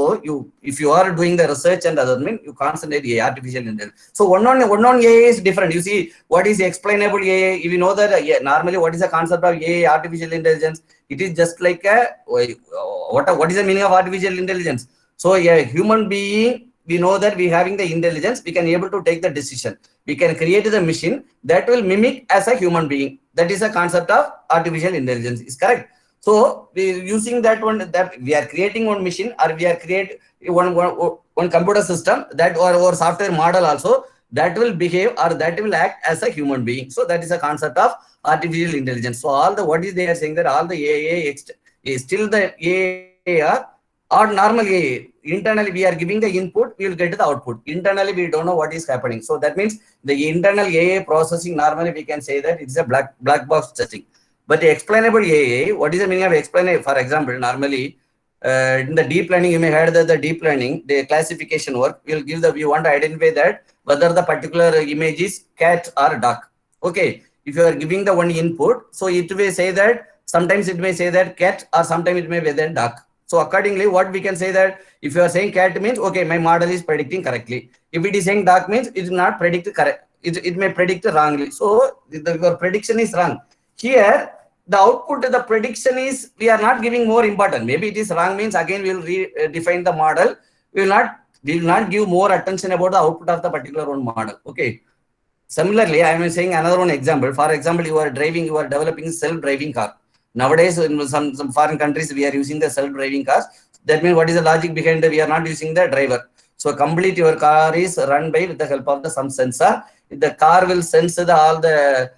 if you are doing the research and other mean, you concentrate artificial intelligence. So one on AI is different. You see what is explainable AI. If you know that normally what is the concept of AI, artificial intelligence, it is just like what is the meaning of artificial intelligence? So a human being, we know that we having the intelligence, we can able to take the decision. We can create the machine that will mimic as a human being. That is a concept of artificial intelligence. Is correct. So we using that one, that we are creating one machine, or we are create one computer system that or software model also that will behave or that will act as a human being. So that is a concept of artificial intelligence. So all the what is they are saying that all the AI is still the AI or normally internally we are giving the input, we will get the output. Internally we don't know what is happening. So that means the internal AI processing, normally we can say that it's a black box testing. But the explainable AI, what is the meaning of explainable? For example, normally in the deep learning, you may heard that the deep learning, the classification work will give we want to identify that whether the particular image is cat or duck. Okay, if you are giving the one input, so it may say that sometimes it may say that cat, or sometimes it may be then duck. So accordingly, what we can say that if you are saying cat means okay, my model is predicting correctly. If it is saying duck means it is not predict correct. It may predict wrongly. So your prediction is wrong. Here the output of the prediction is we are not giving more important. Maybe it is wrong means again we will redefine the model. We will not give more attention about the output of the particular one model. Okay. Similarly, I am saying another one example. For example, you are developing self-driving car. Nowadays, in some foreign countries, we are using the self-driving cars. That means what is the logic behind we are not using the driver. So complete your car is run by with the help of some sensor. The car will sense all the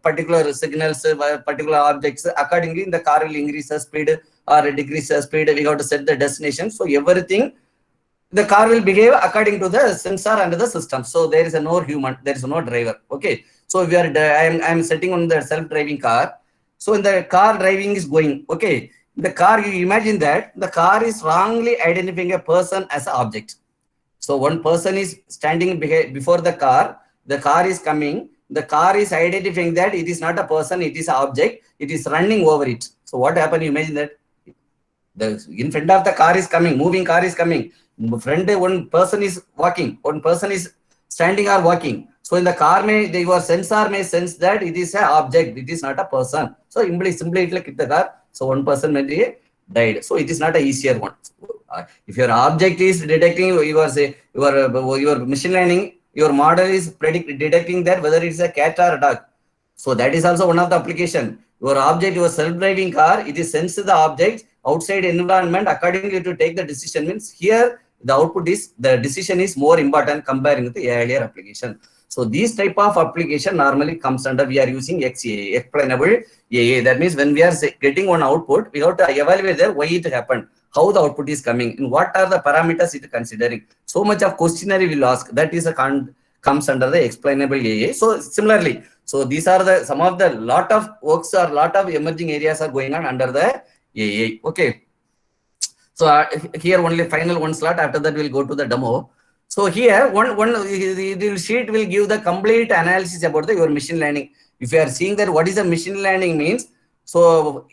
particular signals, particular objects. Accordingly, the car will increase the speed or decrease the speed. We have to set the destination. So everything, the car will behave according to the sensor and the system. So there is no human, there is no driver. Okay. So we are, I am sitting on the self-driving car. So in the car driving is going. Okay. The car, you imagine that the car is wrongly identifying a person as an object. So one person is standing before the car is coming, the car is identifying that it is not a person, it is an object, it is running over it. So what happened? You imagine that in front of the car is coming, moving car is coming. Front one person is walking, one person is standing or walking. So in the car, your sensor may sense that it is an object, it is not a person. So simply it like hit the car. So one person may be died. So it is not a easier one. If your object is detecting, your machine learning, your model is detecting that whether it's a cat or a dog. So that is also one of the application. Your object, your self-driving car, it is sense the object outside environment accordingly to take the decision. Means here the output is, the decision is more important comparing with the earlier application. So these type of application normally comes under, we are using XAA, explainable AA. That means when we are getting one output, we have to evaluate there why it happened, how the output is coming, and what are the parameters it considering. So much of questionnaire will ask. That is a comes under the explainable AA. So similarly, so these are the some of the lot of works or lot of emerging areas are going on under the AA. Okay. So here only final one slot. After that we'll go to the demo. So here the sheet will give the complete analysis about your machine learning. If you are seeing that what is the machine learning means, so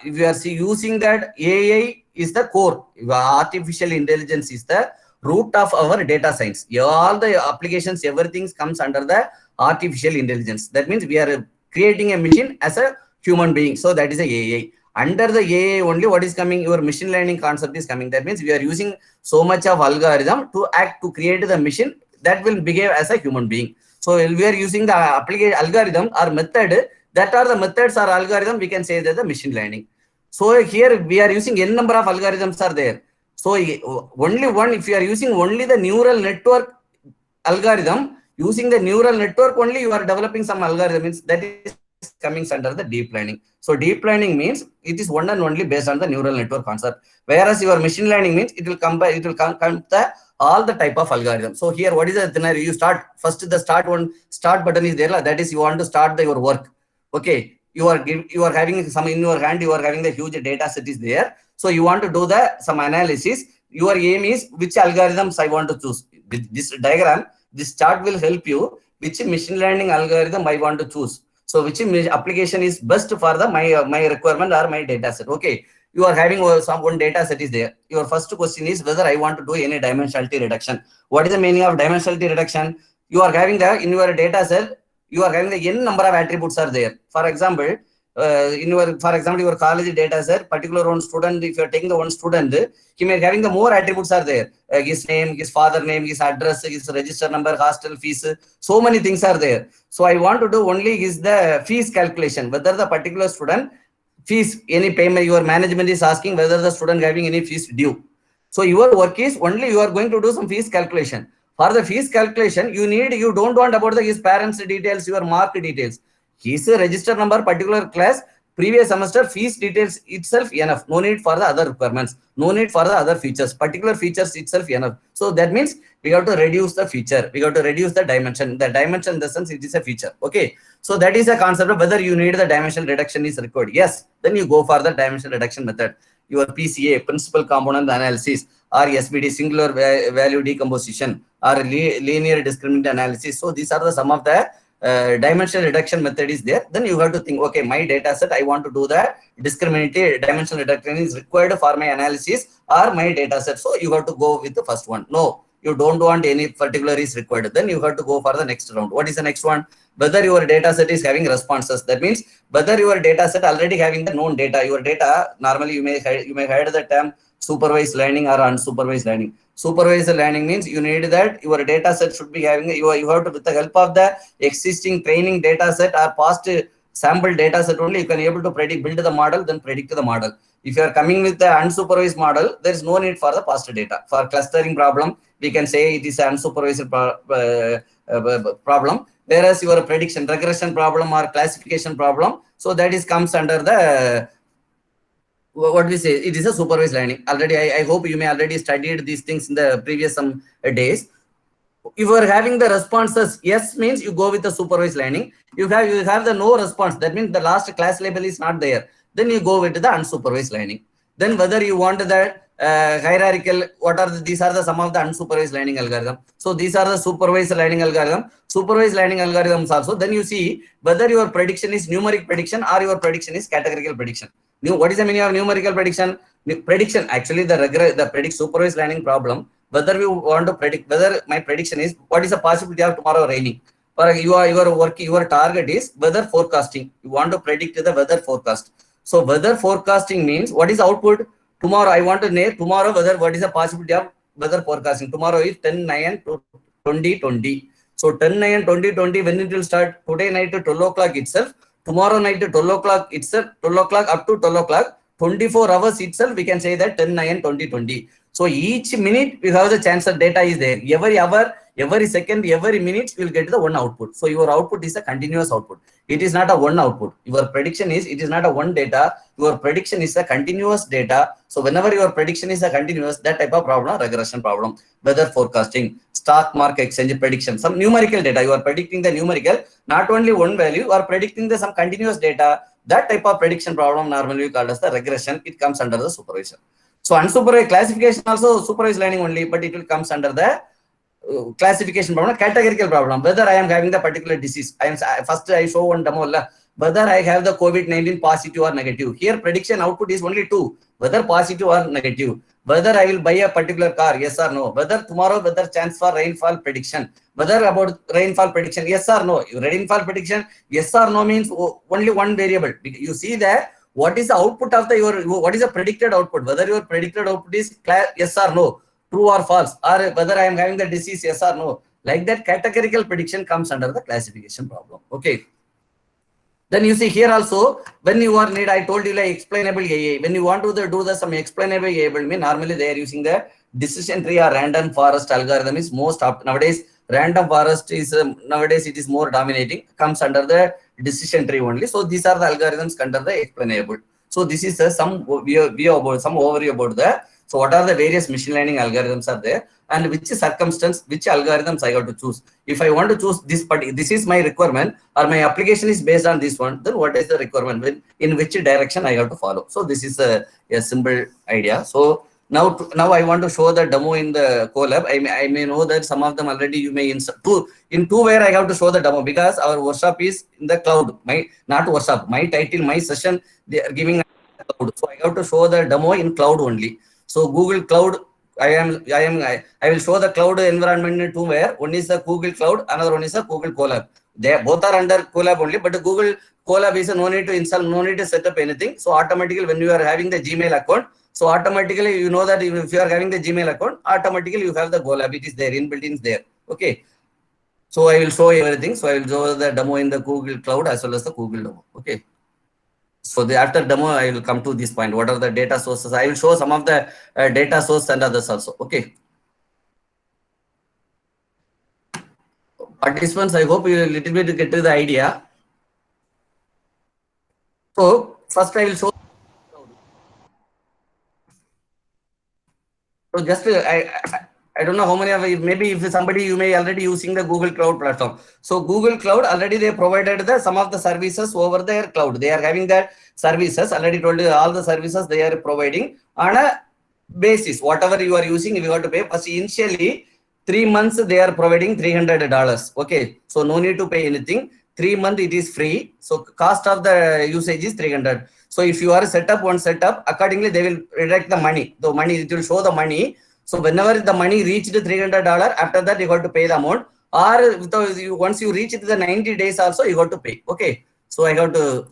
if you are using that, AI is the core. Artificial intelligence is the root of our data science. All the applications, everything comes under the artificial intelligence. That means we are creating a machine as a human being. So that is a AI. Under the AI only what is coming, your machine learning concept is coming. That means we are using so much of algorithm to create the machine that will behave as a human being. So we are using the application algorithm or method, that are the methods or algorithm, we can say that the machine learning. So here we are using n number of algorithms are there. So only one, if you are using only the neural network algorithm, using the neural network only you are developing some algorithms, that is coming under the deep learning. So deep learning means it is one and only based on the neural network concept. Whereas your machine learning means it will come the all the type of algorithm. So here what is the scenario? You start first, the start button is there. That is you want to start your work. Okay. You are having some in your hand, you are having the huge data set is there. So you want to do some analysis. Your aim is which algorithms I want to choose. With this diagram, this chart will help you which machine learning algorithm I want to choose. So which application is best for the my requirement or my data set? Okay, you are having some one data set is there. Your first question is whether I want to do any dimensionality reduction. What is the meaning of dimensionality reduction? You are having the in your data set, you are having the n number of attributes are there. For example, for example, your college data set, particular one student, if you are taking the one student, he may having the more attributes are there. His name, his father name, his address, his register number, hostel fees, so many things are there. So I want to do only is the fees calculation, whether the particular student fees, any payment, your management is asking whether the student having any fees due. So your work is only you are going to do some fees calculation. For the fees calculation, you don't want about his parents details, your mark details. His register number, particular class, previous semester fees details itself enough. No need for the other requirements. No need for the other features. Particular features itself enough. So that means we have to reduce the feature. We have to reduce the dimension. The dimension in the sense it is a feature. Okay. So that is a concept of whether you need the dimensional reduction is required. Yes. Then you go for the dimensional reduction method. Your PCA, principal component analysis, or SVD, singular value decomposition, or linear discriminant analysis. So these are the some of the dimensional reduction method is there. Then you have to think, okay, my data set, I want to do the discriminative dimensional reduction is required for my analysis or my data set. So you have to go with the first one. No, you don't want any particular is required. Then you have to go for the next round. What is the next one? Whether your data set is having responses. That means whether your data set already having the known data. Your data, normally you may heard the term supervised learning or unsupervised learning. Supervised learning means you need that your data set should be having, you have to, with the help of the existing training data set or past sample data set only, you can able to build the model, then predict the model. If you are coming with the unsupervised model, there is no need for the past data. For clustering problem, we can say it is an unsupervised problem. Whereas your prediction, regression problem or classification problem, so that is comes under the what we say, it is a supervised learning. Already, I hope you may already studied these things in the previous some days. If you are having the responses, yes means you go with the supervised learning. You have the no response, that means the last class label is not there. Then you go with the unsupervised learning. Then whether you want that hierarchical, these are the some of the unsupervised learning algorithm. So these are the supervised learning algorithm. Supervised learning algorithms also. Then you see whether your prediction is numeric prediction or your prediction is categorical prediction. What is the meaning of numerical prediction? Prediction, actually the predict supervised learning problem, whether we want to predict, whether my prediction is what is the possibility of tomorrow raining. For your target is weather forecasting. You want to predict the weather forecast. So weather forecasting means what is output? Tomorrow I want to know tomorrow whether what is the possibility of weather forecasting. Tomorrow is 10/9/2020. So 10/9/2020, when it will start? Today night to 12 o'clock itself. Tomorrow night to 12 o'clock itself, 12 o'clock up to 12 o'clock, 24 hours itself, we can say that 10/9/2020. So each minute we have the chance of data is there. Every hour, every second, every minute you will get the one output. So your output is a continuous output. It is not a one output. Your prediction is, it is not a one data. Your prediction is a continuous data. So whenever your prediction is a continuous, that type of problem, regression problem, weather forecasting, stock market exchange prediction, some numerical data, you are predicting the numerical, not only one value, you are predicting the some continuous data. That type of prediction problem normally called as the regression. It comes under the supervision. So unsupervised classification also supervised learning only, but it will comes under the classification problem, categorical problem. Whether I am having the particular disease, first I show one demo, whether I have the COVID-19 positive or negative. Here prediction output is only two, whether positive or negative. Whether I will buy a particular car, yes or no. Whether tomorrow, whether chance for rainfall prediction. Whether about rainfall prediction, yes or no. Rainfall prediction, yes or no means only one variable. You see that what is the output of what is the predicted output? Whether your predicted output is yes or no, true or false, or whether I am having the disease, yes or no. Like that, categorical prediction comes under the classification problem. Okay. Then you see here also, when you are need, I told you like explainable AI. When you want to do some explainable AI, normally they are using the decision tree or random forest algorithm is most up nowadays. Random forest is nowadays it is more dominating, comes under the decision tree only. So these are the algorithms under the explainable. So this is some view about some overview about the. So what are the various machine learning algorithms are there, and which circumstance, which algorithms I have to choose. If I want to choose this, but this is my requirement or my application is based on this one, then what is the requirement? In which direction I have to follow? So this is a simple idea. So Now I want to show the demo in the Colab. I may know that some of them already you may insert. In two where I have to show the demo because our workshop is in the cloud. Not workshop. My title, my session, they are giving cloud. So I have to show the demo in cloud only. So Google Cloud, I will show the cloud environment in two where one is the Google Cloud, another one is the Google Colab. They both are under Colab only, but Google Colab is no need to install, no need to set up anything. So automatically when you are having the Gmail account, so automatically you know that if you are having the Gmail account, automatically you have the Colab. It is there, inbuilt in there. Okay. So I will show everything. So I will show the demo in the Google Cloud as well as the Google demo. Okay. So after demo, I will come to this point. What are the data sources? I will show some of the data source and others also. Okay. Participants, I hope you a little bit get to the idea. So first I will show. So just I don't know how many of you, maybe if somebody you may already using the Google Cloud platform. So Google Cloud already they provided some of the services over their cloud. They are having that services already told you all the services they are providing on a basis. Whatever you are using, if you have to pay. First initially 3 months they are providing $300. Okay, so no need to pay anything. 3 months it is free. So cost of the usage is 300. So if you are set up one setup, accordingly they will redirect the money. The money it will show the money. So whenever the money reached $300, after that you got to pay the amount. Or once you reach the 90 days also you got to pay. Okay. So I got to.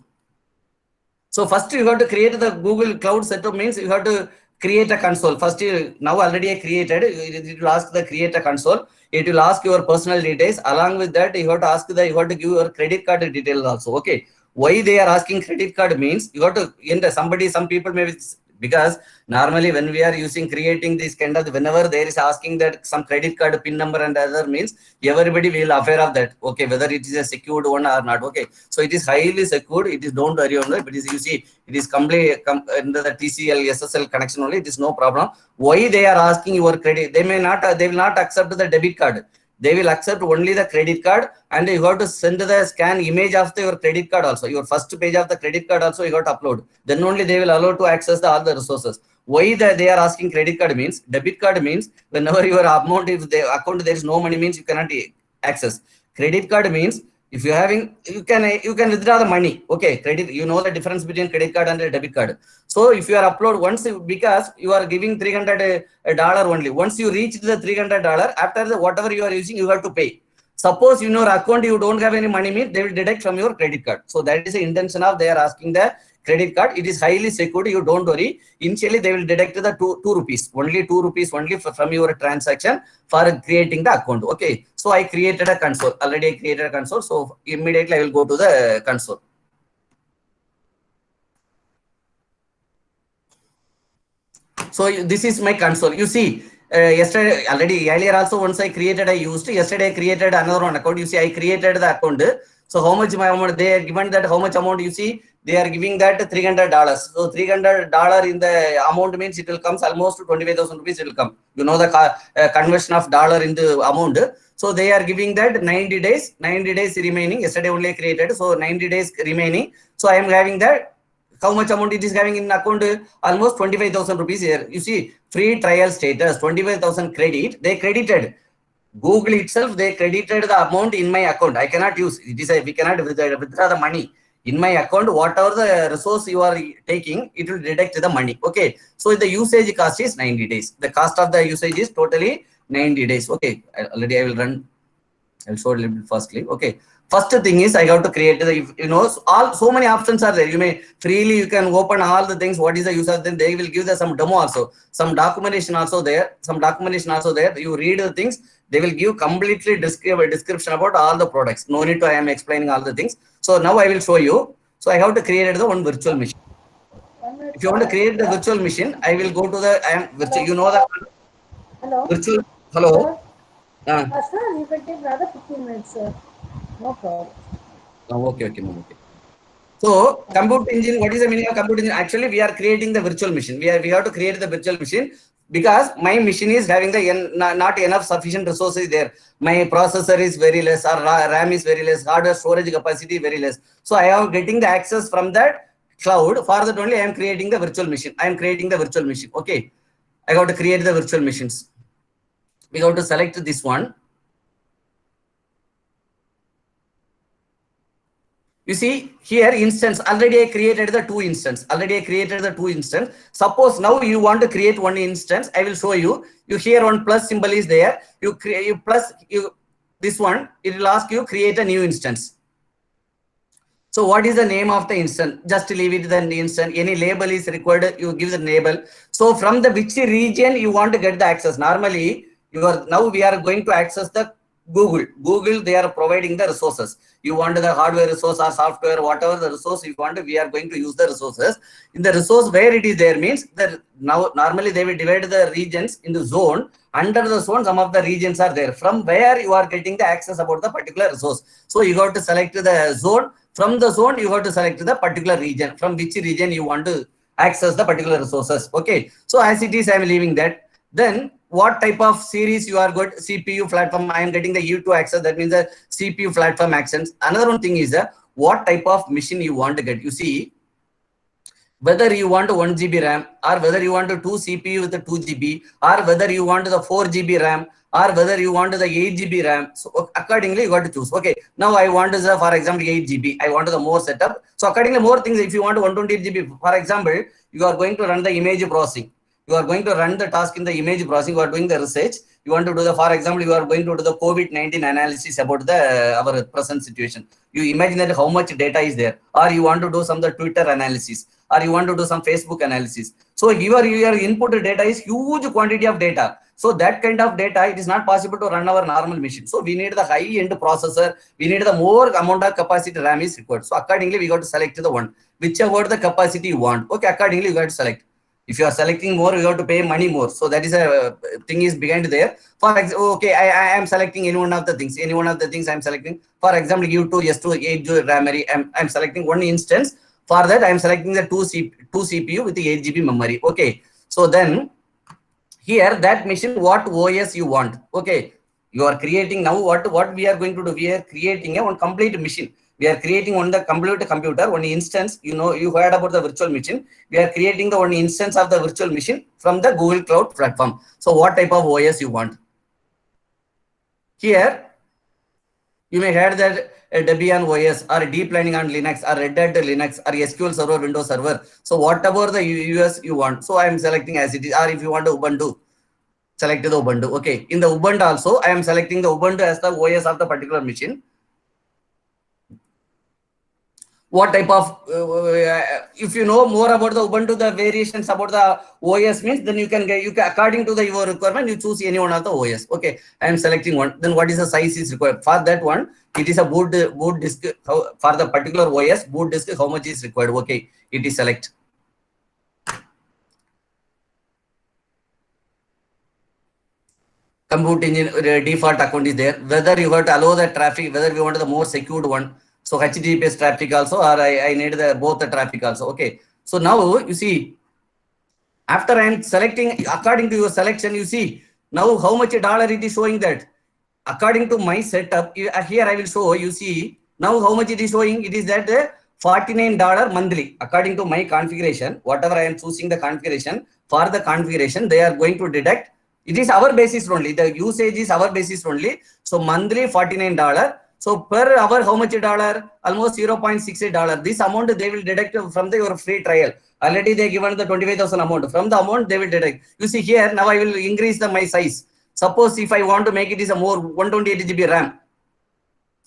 So first you have to create the Google Cloud setup means you have to create a console. First now already I created. It will ask the create a console. It will ask your personal details. Along with that you have to ask you have to give your credit card details also. Okay. Why they are asking credit card means you have to enter somebody, some people may be, because normally when we are creating this kind of, whenever there is asking that some credit card pin number and other means, everybody will aware of that. Okay, whether it is a secured one or not. Okay, so it is highly secured. It is, don't worry on that. But you see, it is completely under the TCL SSL connection only. It is no problem. Why they are asking your credit? They may not. They will not accept the debit card. They will accept only the credit card, and you have to send the scan image of your credit card also. Your first page of the credit card also you got to upload. Then only they will allow to access all the resources. Why they are asking credit card means, debit card means whenever your amount, if the account there is no money means you cannot access. Credit card means if you're having, you can withdraw the money. Okay, credit, you know the difference between credit card and a debit card. So if you are upload once, because you are giving $300 only. Once you reach the $300, after the whatever you are using, you have to pay. Suppose in your account you don't have any money means they will deduct from your credit card. So that is the intention of they are asking the credit card. It is highly secured. You don't worry. Initially they will deduct the 2 rupees, only 2 rupees only from your transaction for creating the account. Okay. So I created a console. Already I created a console. So immediately I will go to the console. So this is my console. You see, yesterday already earlier also once I created, I used. Yesterday I created another one account. You see, I created the account. So how much my amount they are given, that how much amount, you see they are giving that $300. So $300 in the amount means it will come almost 25,000 rupees. It will come. You know the conversion of dollar into amount. So they are giving that 90 days remaining. Yesterday only I created. So 90 days remaining. So I am having that. How much amount it is having in account? Almost 25,000 rupees here. You see, free trial status, 25,000 credit. They credited. Google itself, they credited the amount in my account. I cannot use. It is we cannot withdraw the money. In my account, whatever the resource you are taking, it will deduct the money. Okay. So the usage cost is 90 days. The cost of the usage is totally 90 days. Okay. Already I will run. I'll show a little bit firstly. Okay. First thing is I have to create the, so many options are there. You may freely, you can open all the things. What is the user? Then they will give the some demo also, some documentation also there, You read the things. They will give completely description about all the products. No need to I am explaining all the things. So now I will show you. So I have to create the one virtual machine. If you want to create the virtual machine, I will go to the you know the virtual. Hello. Sir, you can take another 15 minutes, sir. No problem. Okay. So compute engine, what is the meaning of compute engine? Actually, we are creating the virtual machine. We have to create the virtual machine because my machine is having the not enough sufficient resources there. My processor is very less, or RAM is very less, hardware storage capacity very less. So I am getting the access from that cloud. For that only I am creating the virtual machine. Okay. I got to create the virtual machines. We got to select this one. You see here instance, already I created the two instance. Suppose now you want to create one instance. I will show you. You here one plus symbol is there. You create you plus you this one. It will ask you create a new instance. So what is the name of the instance? Just leave it the instance. Any label is required. You give the label. So from the which region you want to get the access. Normally now we are going to access the Google, they are providing the resources. You want the hardware resource or software, whatever the resource you want, we are going to use the resources. In the resource where it is there means that now normally they will divide the regions in the zone. Under the zone, some of the regions are there. From where you are getting the access about the particular resource. So you got to select the zone. From the zone, you have to select the particular region. From which region you want to access the particular resources. Okay. So as it is, I am leaving that. Then what type of series you are good? CPU platform. I am getting the U2 access. That means the CPU platform access. Another one thing is what type of machine you want to get. You see, whether you want 1 GB RAM or whether you want 2 CPU with the 2 GB or whether you want the 4 GB RAM or whether you want the 8 GB RAM. So accordingly you got to choose. Okay, now I want the, for example, 8 GB. I want the more setup. So accordingly more things. If you want 128 GB, for example, you are going to run the image processing. You are going to run the task in the image processing. You are doing the research. You want to do the, for example, you are going to do the COVID-19 analysis about the our present situation. You imagine that how much data is there, or you want to do some the Twitter analysis, or you want to do some Facebook analysis. So your input data is huge quantity of data. So that kind of data, it is not possible to run our normal machine. So we need the high-end processor. We need the more amount of capacity RAM is required. So accordingly, we got to select the one, whichever the capacity you want. Okay, accordingly, you got to select. If you are selecting more, you have to pay money more. So that is a thing is behind there. For example, okay, I am selecting any one of the things. Any one of the things I am selecting. For example, U2, S2, 8 GB RAM. I'm selecting one instance. For that, I am selecting the 2 CPU with the 8 GB memory. Okay. So then here that machine, what OS you want. Okay. You are creating now what we are going to do. We are creating a one complete machine. We are creating on the computer, one instance. You know, you heard about the virtual machine. We are creating the one instance of the virtual machine from the Google Cloud platform. So what type of OS you want? Here, you may have that Debian OS or deep learning on Linux or Red Hat Linux or SQL Server, Windows Server. So whatever the US you want. So I am selecting as it is, or if you want Ubuntu, select the Ubuntu. Okay. In the Ubuntu also, I am selecting the Ubuntu as the OS of the particular machine. What type of if you know more about the Ubuntu, the variations about the OS means, then you can according to your requirement, you choose any one of the OS. Okay, I am selecting one. Then what is the size is required for that one? It is a boot disk for the particular OS boot disk. How much is required? Okay, it is select. Compute engine default account is there. Whether you have to allow the traffic, whether we want the more secured one. So HTTPS traffic also, or I need both the traffic also. Okay. So now you see, after I am selecting according to your selection, you see now how much dollar it is showing that. According to my setup, here I will show you see now how much it is showing. It is that $49 monthly. According to my configuration, whatever I am choosing the configuration, for the configuration, they are going to deduct. It is our basis only. The usage is our basis only. So monthly $49. So per hour, how much dollar? Almost $0.68. This amount they will deduct from your free trial. Already they given the 25,000 amount. From the amount they will deduct. You see here, now I will increase my size. Suppose if I want to make it is a more 128 GB RAM.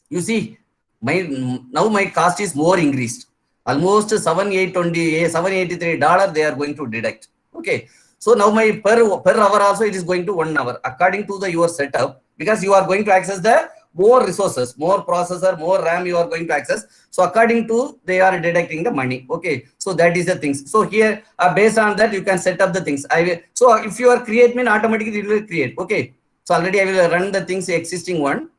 You see, now my cost is more increased. Almost $783 they are going to deduct. Okay. So now my per hour also it is going to 1 hour according to your setup, because you are going to access the more resources, more processor, more RAM you are going to access. So according to they are deducting the money. Okay. So that is the things. So here based on that you can set up the things. So if you are create mean automatically it will create. Okay. So already I will run the things existing one.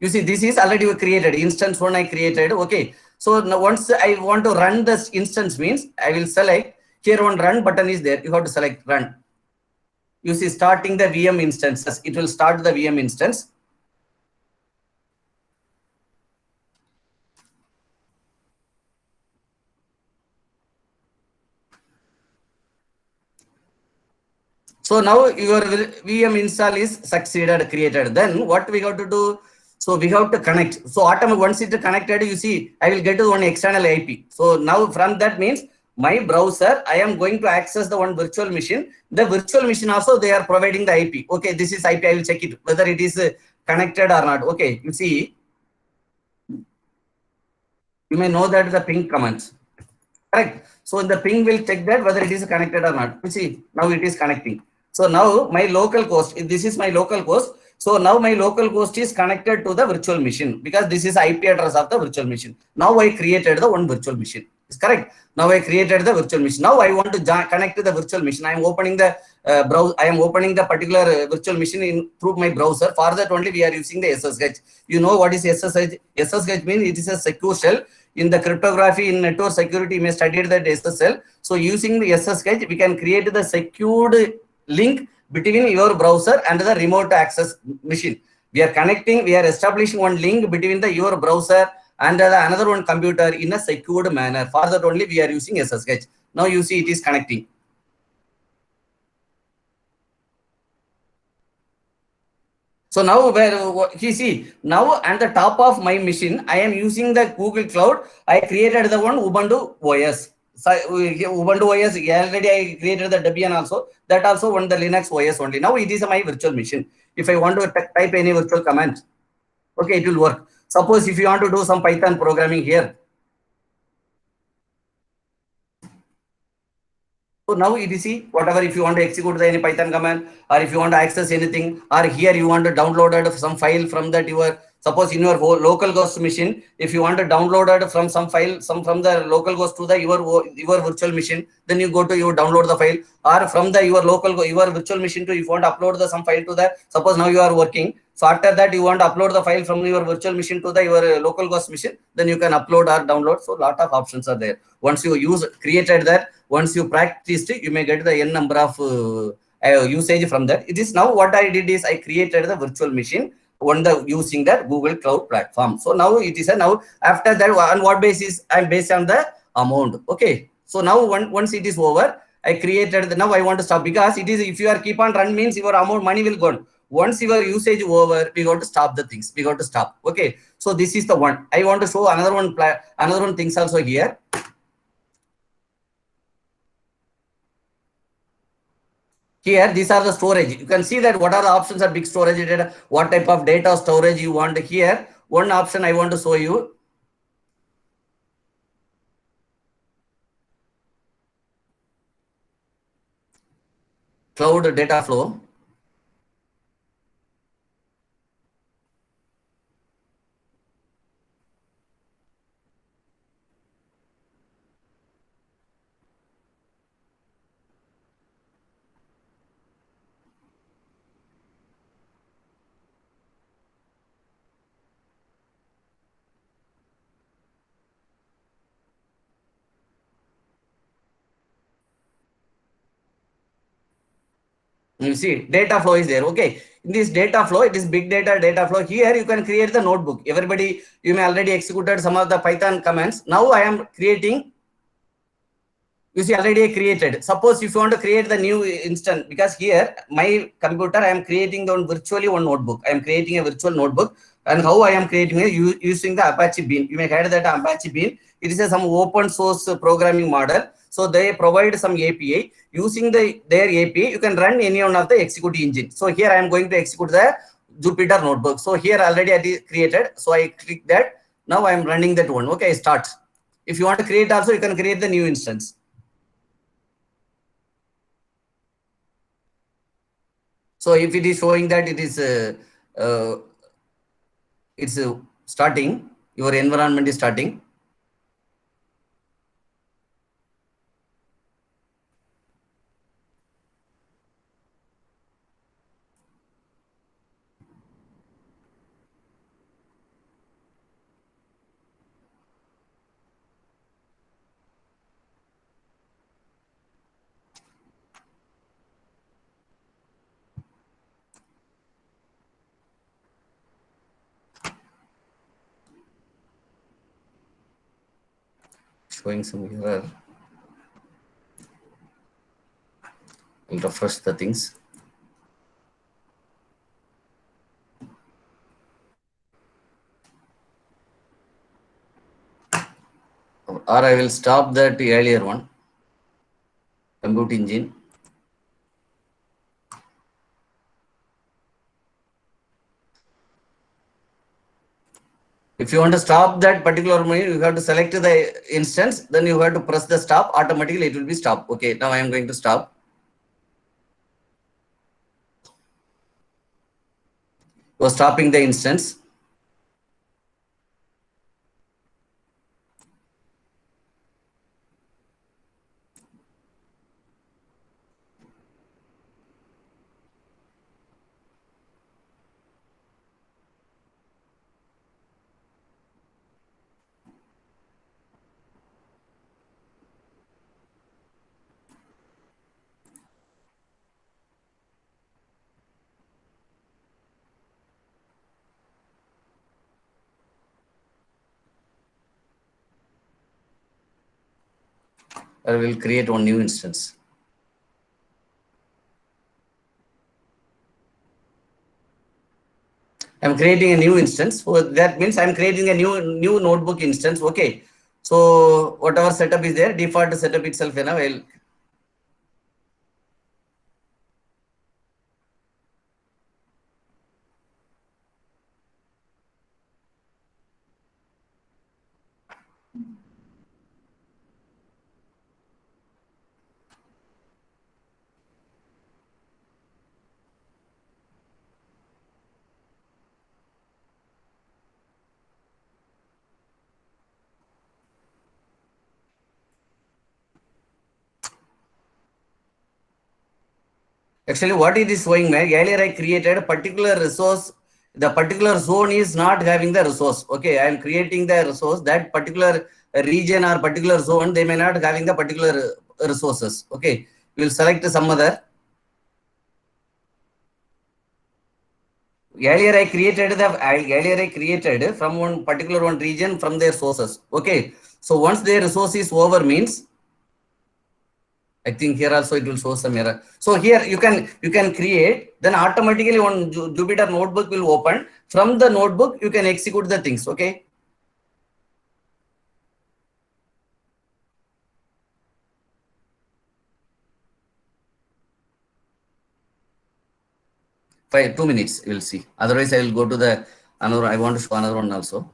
You see, this is already created instance one I created. Okay. So now once I want to run this instance means I will select here one run button is there. You have to select run. You see starting the VM instances. It will start the VM instance. So now your VM install is succeeded, created. Then what we have to do? So we have to connect. So automatically once it is connected, you see, I will get to one external IP. So now from that means my browser, I am going to access the one virtual machine. The virtual machine also they are providing the IP. Okay, this is IP. I will check it whether it is connected or not. Okay, you see, you may know that the ping commands. Correct. So the ping will check that whether it is connected or not. You see, now it is connecting. So now my local host, this is my local host. So now my local host is connected to the virtual machine because this is IP address of the virtual machine. Now I created the one virtual machine. Is correct. Now I created the virtual machine. Now I want to connect to the virtual machine. I am opening the browser. I am opening the particular virtual machine in through my browser. For that only we are using the SSH. You know what is SSH? SSH means it is a secure shell. In the cryptography in network security, you may study that SSL. So using the SSH, we can create the secured link between your browser and the remote access machine. We are connecting, we are establishing one link between the your browser and another one computer in a secured manner. For that only we are using SSH. Now you see it is connecting. So now where you see now at the top of my machine, I am using the Google Cloud. I created the one Ubuntu OS. So Ubuntu OS already I created the Debian also. That also on the Linux OS only. Now it is my virtual machine. If I want to type any virtual command, okay, it will work. Suppose if you want to do some Python programming here. So now you see whatever if you want to execute the any Python command or if you want to access anything or here you want to download some file from that your suppose in your local host machine if you want to download it from some file some from the local host to the your virtual machine then you go to you download the file or from the your local your virtual machine to if you want to upload the some file to the suppose now you are working so after that you want to upload the file from your virtual machine to the your local host machine then you can upload or download. So lot of options are there. Once you use created that once you practiced it, you may get the n number of usage from that. It is now what I did is I created the virtual machine on the using that Google Cloud platform. So now it is a now after that on what basis I'm based on the amount. Okay. So now once it is over, I created the now I want to stop because it is if you are keep on run means your amount money will go. Once your usage over, we got to stop the things. We got to stop. Okay. So this is the one. I want to show another one things also here. Here, these are the storage. You can see that what are the options are big storage data, what type of data storage you want here. One option I want to show you. Cloud data flow. You see, data flow is there. Okay. In this data flow, it is big data flow. Here you can create the notebook. Everybody, you may already executed some of the Python commands. Now I am creating. You see, already created. Suppose if you want to create the new instance, because here my computer, I am creating the one virtually one notebook. I am creating a virtual notebook, and how I am creating it using the Apache Beam. You may heard that Apache Beam. It is some open source programming model. So they provide some API. Using their API, you can run any one of the execute engine. So here I am going to execute the Jupyter notebook. So here already I created. So I click that. Now I am running that one. Okay, start. If you want to create also, you can create the new instance. So if it is showing that it is it's starting, your environment is starting. Showing some error. I'll refresh the things. Or I will stop that earlier one. Compute engine. If you want to stop that particular menu, you have to select the instance, then you have to press the stop, automatically it will be stopped. Okay, now I am going to stop. So stopping the instance. I will create one new instance. I'm creating a new instance. So that means I'm creating a new notebook instance. Okay. So whatever setup is there, default setup itself, you know, I'll actually what it is showing me, earlier I created a particular resource. The particular zone is not having the resource. Okay, I am creating the resource. That particular region or particular zone, they may not having the particular resources. Okay, we will select some other. Earlier I created from one particular one region from their sources. Okay, so once their resource is over means, I think here also it will show some error. So here you can create, then automatically one Jupyter notebook will open. From the notebook you can execute the things. Okay. Fine, 2 minutes we'll see. Otherwise I will go to the another. I want to show another one also.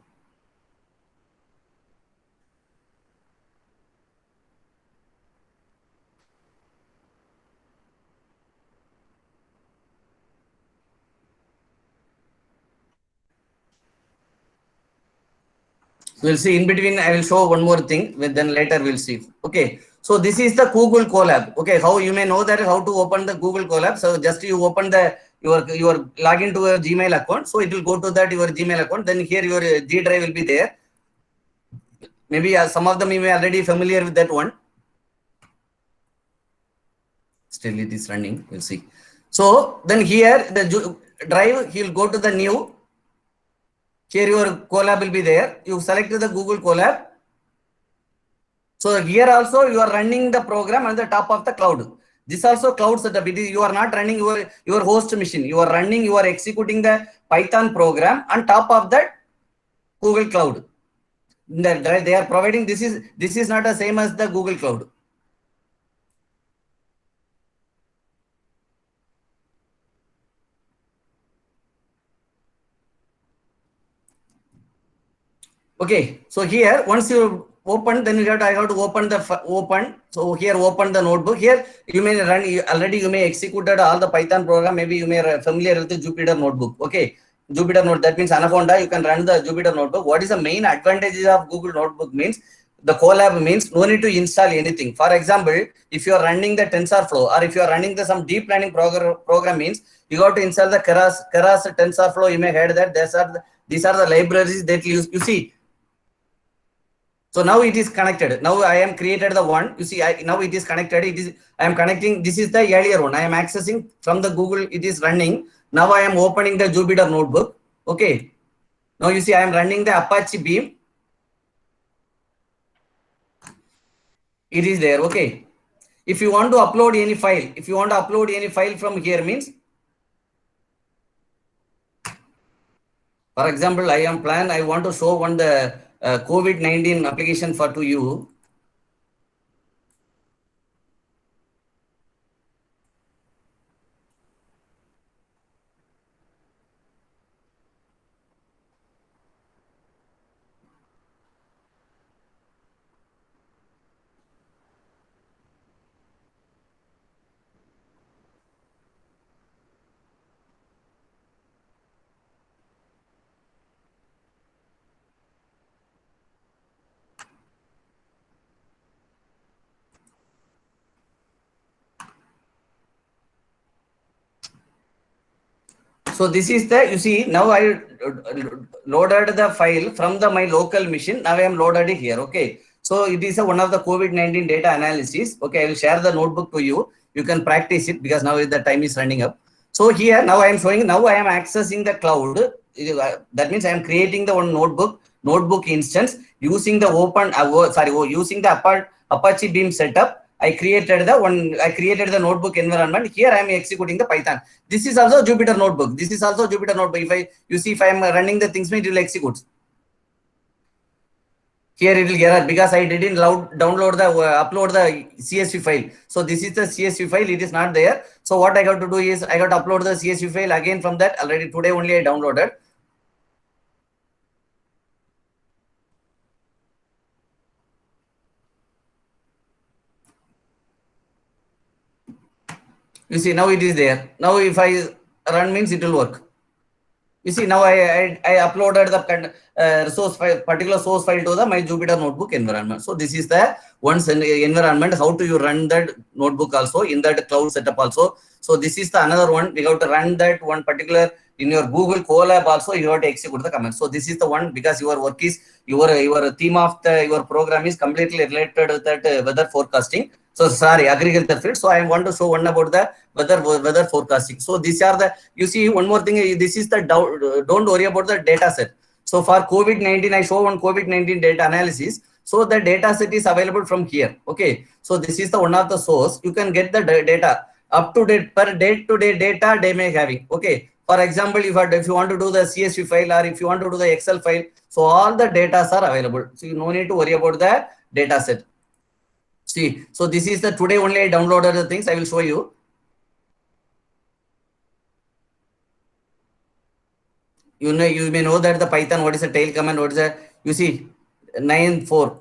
We'll see in between. I will show one more thing. Then later we'll see. Okay. So this is the Google Colab. Okay. How you may know that how to open the Google Colab. So just you open the your login to your Gmail account. So it will go to that your Gmail account. Then here your G drive will be there. Maybe some of them you may already familiar with that one. Still it is running. We'll see. So then here the drive, he will go to the new. Here your Colab will be there. You select the Google Colab. So here also you are running the program on the top of the cloud. This also cloud setup. It is, you are not running your host machine. You are executing the Python program on top of that Google Cloud. They are providing this is not the same as the Google Cloud. Okay, so here once you open, then I have to open the open. So here open the notebook. Here you may run already. You may executed all the Python program. Maybe you may familiar with the Jupyter notebook. Okay, Jupyter Note. That means Anaconda. You can run the Jupyter notebook. What is the main advantages of Google Notebook means? The Colab means no need to install anything. For example, if you are running the TensorFlow or if you are running the some deep learning program means you got to install the Keras TensorFlow. You may heard that these are the libraries that you see. So now it is connected. Now I am created the one. You see, now it is connected. I am connecting. This is the earlier one. I am accessing from the Google. It is running. Now I am opening the Jupyter notebook. Okay. Now you see, I am running the Apache Beam. It is there. Okay. if you want to upload any file from here means, for example, I want to show the COVID-19 application to you. So this is the, you see, now I loaded the file from my local machine. Now I am loaded here. Okay. So it is one of the COVID-19 data analysis. Okay. I will share the notebook to you. You can practice it because now the time is running up. So here now I am showing, now I am accessing the cloud. That means I am creating the one notebook instance using the using the Apache Beam setup. I created the notebook environment. Here I am executing the Python. This is also Jupyter notebook. If I am running the things, it will execute. Here it will get because I didn't download upload the CSV file. So this is the CSV file. It is not there. So what I got to do is I got to upload the CSV file again from that. Already today only I downloaded. You see, now it is there. Now if I run means it will work. You see, now I uploaded the particular source file to my Jupyter notebook environment. So this is the one environment. How do you run that notebook also in that cloud setup also? So this is the another one. We have to run that one particular in your Google Colab also. You have to execute the command. So this is the one because your work is your theme of your program is completely related to that weather forecasting. So sorry, agriculture field. So I want to show one about the weather forecasting. So these are the, you see, one more thing. This is the don't worry about the data set. So for COVID-19, I show one COVID-19 data analysis. So the data set is available from here. Okay. So this is the one of the source. You can get the data up to date per day-to-day data they may having. Okay. For example, if you want to do the CSV file or if you want to do the Excel file, so all the data are available. So you no need to worry about the data set. See, so this is the today only I downloaded the things. I will show you. You may know that the Python, what is the tail command, what is the, you see, 9.4.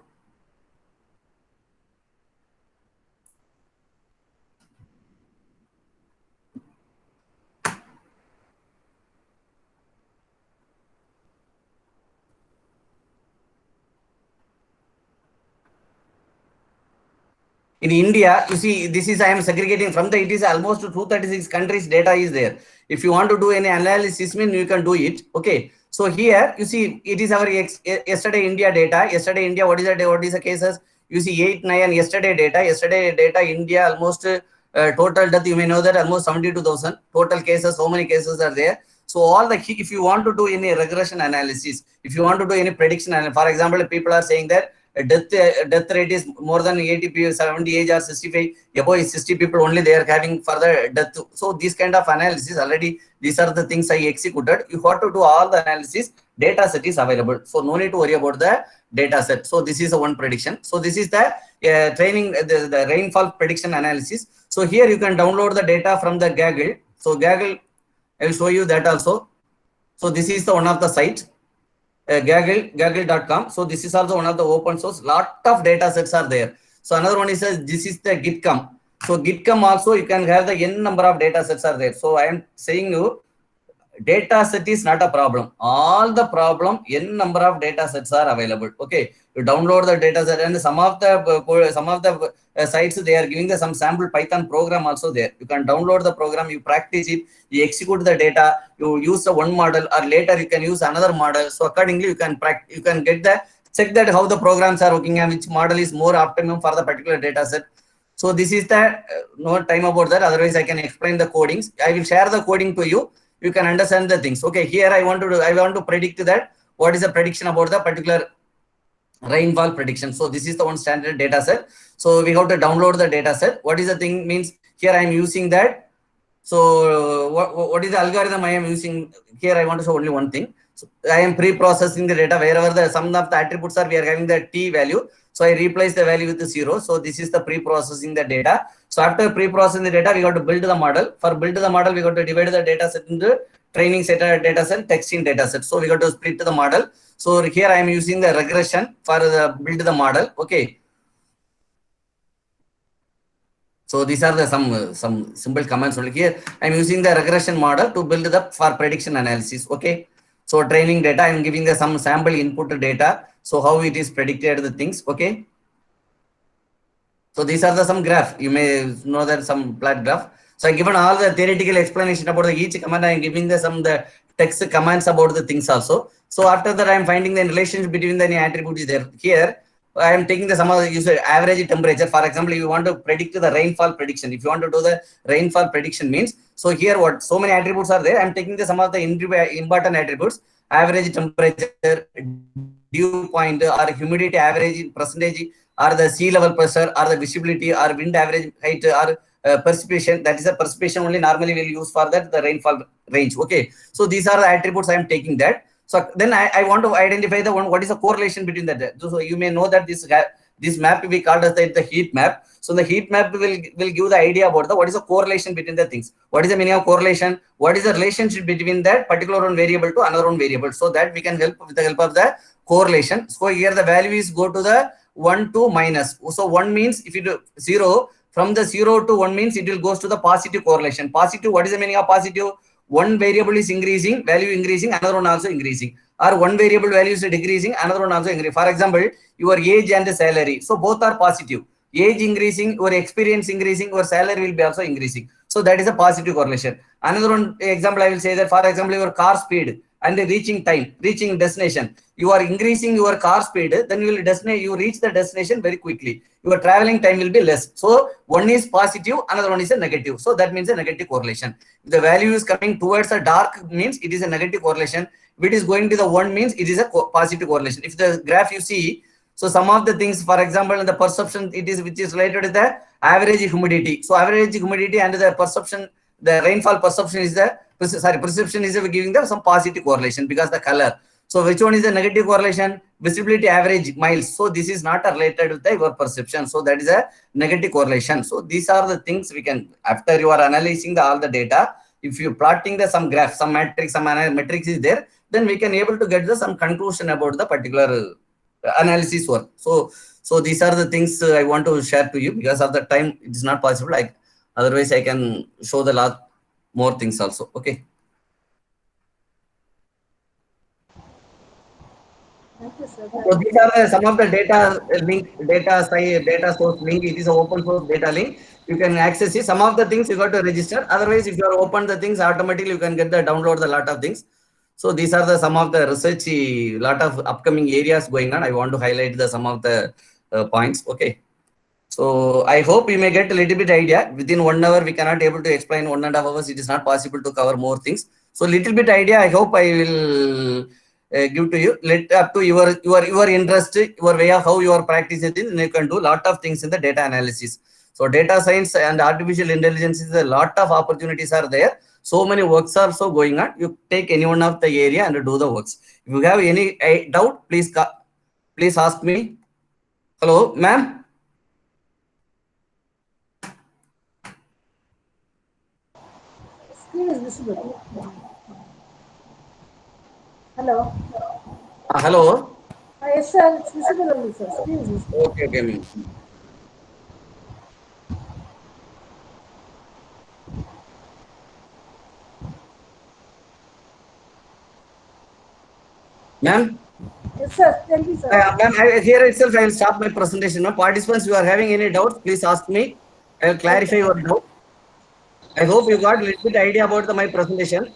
In India, you see, this is I am segregating from the, it is almost 236 countries data is there. If you want to do any analysis, you can do it. Okay. So here, you see, it is our yesterday India data. Yesterday India, what is the cases? You see 8, 9, yesterday data, India almost total death, you may know that almost 72,000 total cases. So many cases are there. So all the, if you want to do any regression analysis, if you want to do any prediction, and for example, people are saying that death rate is more than 80 people, 70 age or 65, above 60 people only they are having for the death. So this kind of analysis already, these are the things I executed. You have to do all the analysis, data set is available. So no need to worry about the data set. So this is the one prediction. So this is the training, the rainfall prediction analysis. So here you can download the data from the Gaggle. So Gaggle, I will show you that also. So this is the one of the sites. Gaggle.com. So this is also one of the open source. Lot of data sets are there. So another one is this is the Gitcom. So Gitcom also you can have the n number of data sets are there. So I am saying you data set is not a problem. All the problem n number of data sets are available. Okay, you download the data set and some of the sites they are giving some sample Python program also there. You can download the program, you practice it, you execute the data, you use the one model or later you can use another model. So accordingly you can get the check that how the programs are working and which model is more optimum for the particular data set. So this is the no time about that. Otherwise I can explain the codings. I will share the coding to you. You can understand the things. Okay, here I want to predict that what is the prediction about the particular rainfall prediction. So this is the one standard data set. So we have to download the data set. What is the thing means here I am using that. So what is the algorithm I am using here? I want to show only one thing. So I am pre-processing the data wherever the some of the attributes are, we are having the t value. So I replace the value with the 0. So this is the pre-processing the data. So after pre-processing the data, we got to build the model. For build the model, we got to divide the data set into training set data set, texting data set. So we got to split the model. So here I am using the regression for the build the model. Okay. So these are the some simple commands only. Here I'm using the regression model to build the for prediction analysis. Okay. So training data, I'm giving the some sample input data. So how it is predicted the things. Okay. So these are the some graph. You may know that some plot graph. So I given all the theoretical explanation about the each command. I am giving the some the text commands about the things also. So after that, I am finding the relationship between the any attributes there. Here I am taking the some of the user average temperature. For example, if you want to predict the rainfall prediction, if you want to do the rainfall prediction means, so here what so many attributes are there. I am taking the some of the important attributes: average temperature, dew point, or humidity average percentage, or the sea level pressure, or the visibility, or wind average height, or precipitation. That is a precipitation only normally we'll use for that the rainfall range. Okay, so these are the attributes I am taking that. So then I want to identify the one what is the correlation between that. So you may know that this map we called as the heat map. So the heat map will give the idea about the what is the correlation between the things. What is the meaning of correlation? What is the relationship between that particular one variable to another one variable? So that we can help with the help of the correlation. So here the values go to the 1 to minus. So 1 means if you do 0, from the 0 to 1 means it will goes to the positive correlation. Positive, what is the meaning of positive? One variable is increasing, value increasing, another one also increasing. Or one variable value is decreasing, another one also increasing. For example, your age and salary. So both are positive. Age increasing, your experience increasing, your salary will be also increasing. So that is a positive correlation. Another one example I will say that, for example, your car speed and the reaching time, reaching destination. You are increasing your car speed, then you reach the destination very quickly. Your traveling time will be less. So one is positive, another one is a negative. So that means a negative correlation. If the value is coming towards a dark means it is a negative correlation. If it is going to the 1 means it is a positive correlation. If the graph you see, so some of the things, for example, in the perception, it is which is related to the average humidity. So average humidity and the perception, the rainfall perception is the perception is giving them some positive correlation because the color. So which one is the negative correlation? Visibility average miles. So this is not related with your perception. So that is a negative correlation. So these are the things we can, after you are analyzing all the data, if you plotting the some graph, some matrix, some matrix is there, then we can able to get the some conclusion about the particular analysis work. So these are the things I want to share to you. Because of the time it is not possible. Otherwise I can show the lot more things also. Okay. Thank you, sir. So these are some of the data link, data source link. It is an open source data link. You can access it. Some of the things you got to register. Otherwise, if you are open the things, automatically you can get the download the lot of things. So these are the some of the research, lot of upcoming areas going on. I want to highlight the some of the points. Okay. So I hope you may get a little bit idea. Within 1 hour, we cannot able to explain 1.5 hours. It is not possible to cover more things. So little bit idea. I hope I will give to you. Let up to your interest, your way of how you are practicing it. You can do a lot of things in the data analysis. So data science and artificial intelligence is a lot of opportunities are there. So many works are also going on. You take any one of the area and do the works. If you have any doubt, please ask me. Hello, ma'am. Screen is visible. Hello. Hello. Yes, sir. It's visible only, sir. Screen is visible. Okay, ma'am. Ma'am, Yes, sir. Tell me, sir. ma'am, here itself I will stop my presentation. No participants, you are having any doubts, please ask me. I will clarify your doubt. I hope you got a little bit idea about my presentation.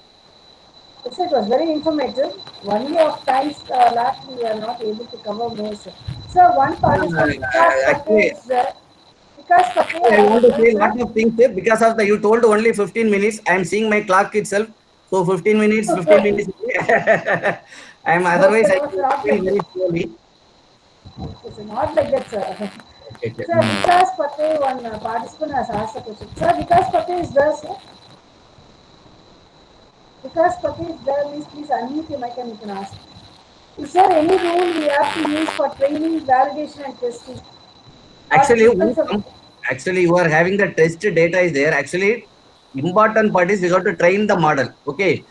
Yes, sir, it was very informative. Only of times last we were not able to cover more, sir. Sir, one participant, Vikas Patel Actually, is there. Vikas Patel I want to has say a sir. lot of things here because of the you told only 15 minutes. I am seeing my clock itself. So 15 minutes, 15 minutes. I am No, otherwise sir, I no will explain problem. very slowly. It's not like that, sir. Okay, okay. Sir, Vikas Pate, one participant has asked a question. Sir, Vikas Pate is there, sir? Vikas Pate is there, please unmute your mic and you can ask. Is there any rule we have to use for training, validation and testing? Or Actually, depends on... actually, you are having the test data is there. Actually, important part is you have to train the model. Okay.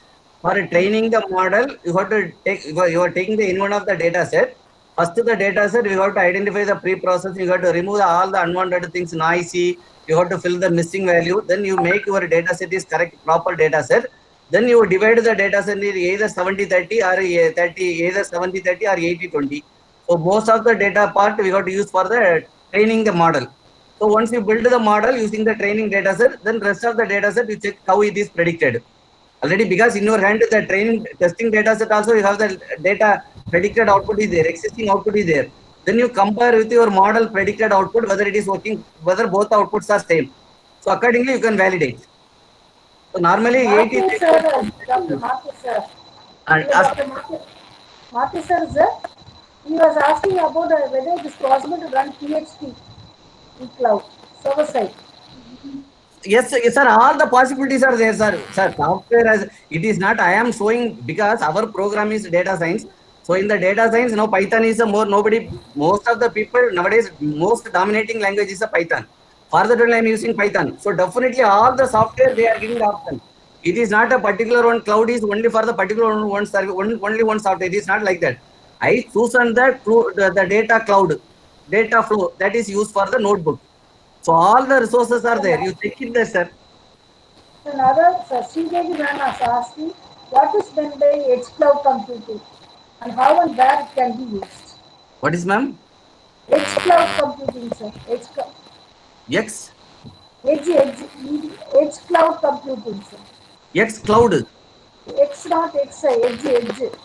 For training the model, you have to take, you are taking the in one of the data set. First the data set, you have to identify the pre-processing, you have to remove all the unwanted things, noisy, you have to fill the missing value. Then you make your data set is correct, proper data set. Then you divide the data set in either 70-30 or 30, either 70-30 or 80-20. So most of the data part we got to use for the training the model. So once you build the model using the training data set, then rest of the data set you check how it is predicted. Already because in your hand the training testing data set also you have the data predicted output is there, existing output is there. Then you compare with your model predicted output whether it is working, whether both outputs are same. So accordingly you can validate. So normally 80 Marcus, sir, Dr. Marcus, sir. and Yeah, ask. Dr. Marcus, sir, he was asking about whether it is possible to run PHP in cloud, server side. Yes, yes, sir. All the possibilities are there, sir. Sir, software as it is not. I am showing because our program is data science. So in the data science, now Python is a more nobody. Most of the people nowadays, most dominating language is a Python. For that only I am using Python. So definitely all the software they are giving the option. It is not a particular one. Cloud is only for the particular one service, only one software. It is not like that. I choose on the data cloud, data flow that is used for the notebook. So all the resources are there. You check it there, sir. Another, sir, Sridevi Ram has asking what is meant by edge cloud computing and how and where it can be used. What is, ma'am? Edge cloud computing, sir. X? Edge cloud computing, sir. X cloud. X not X, edge Edge, cloud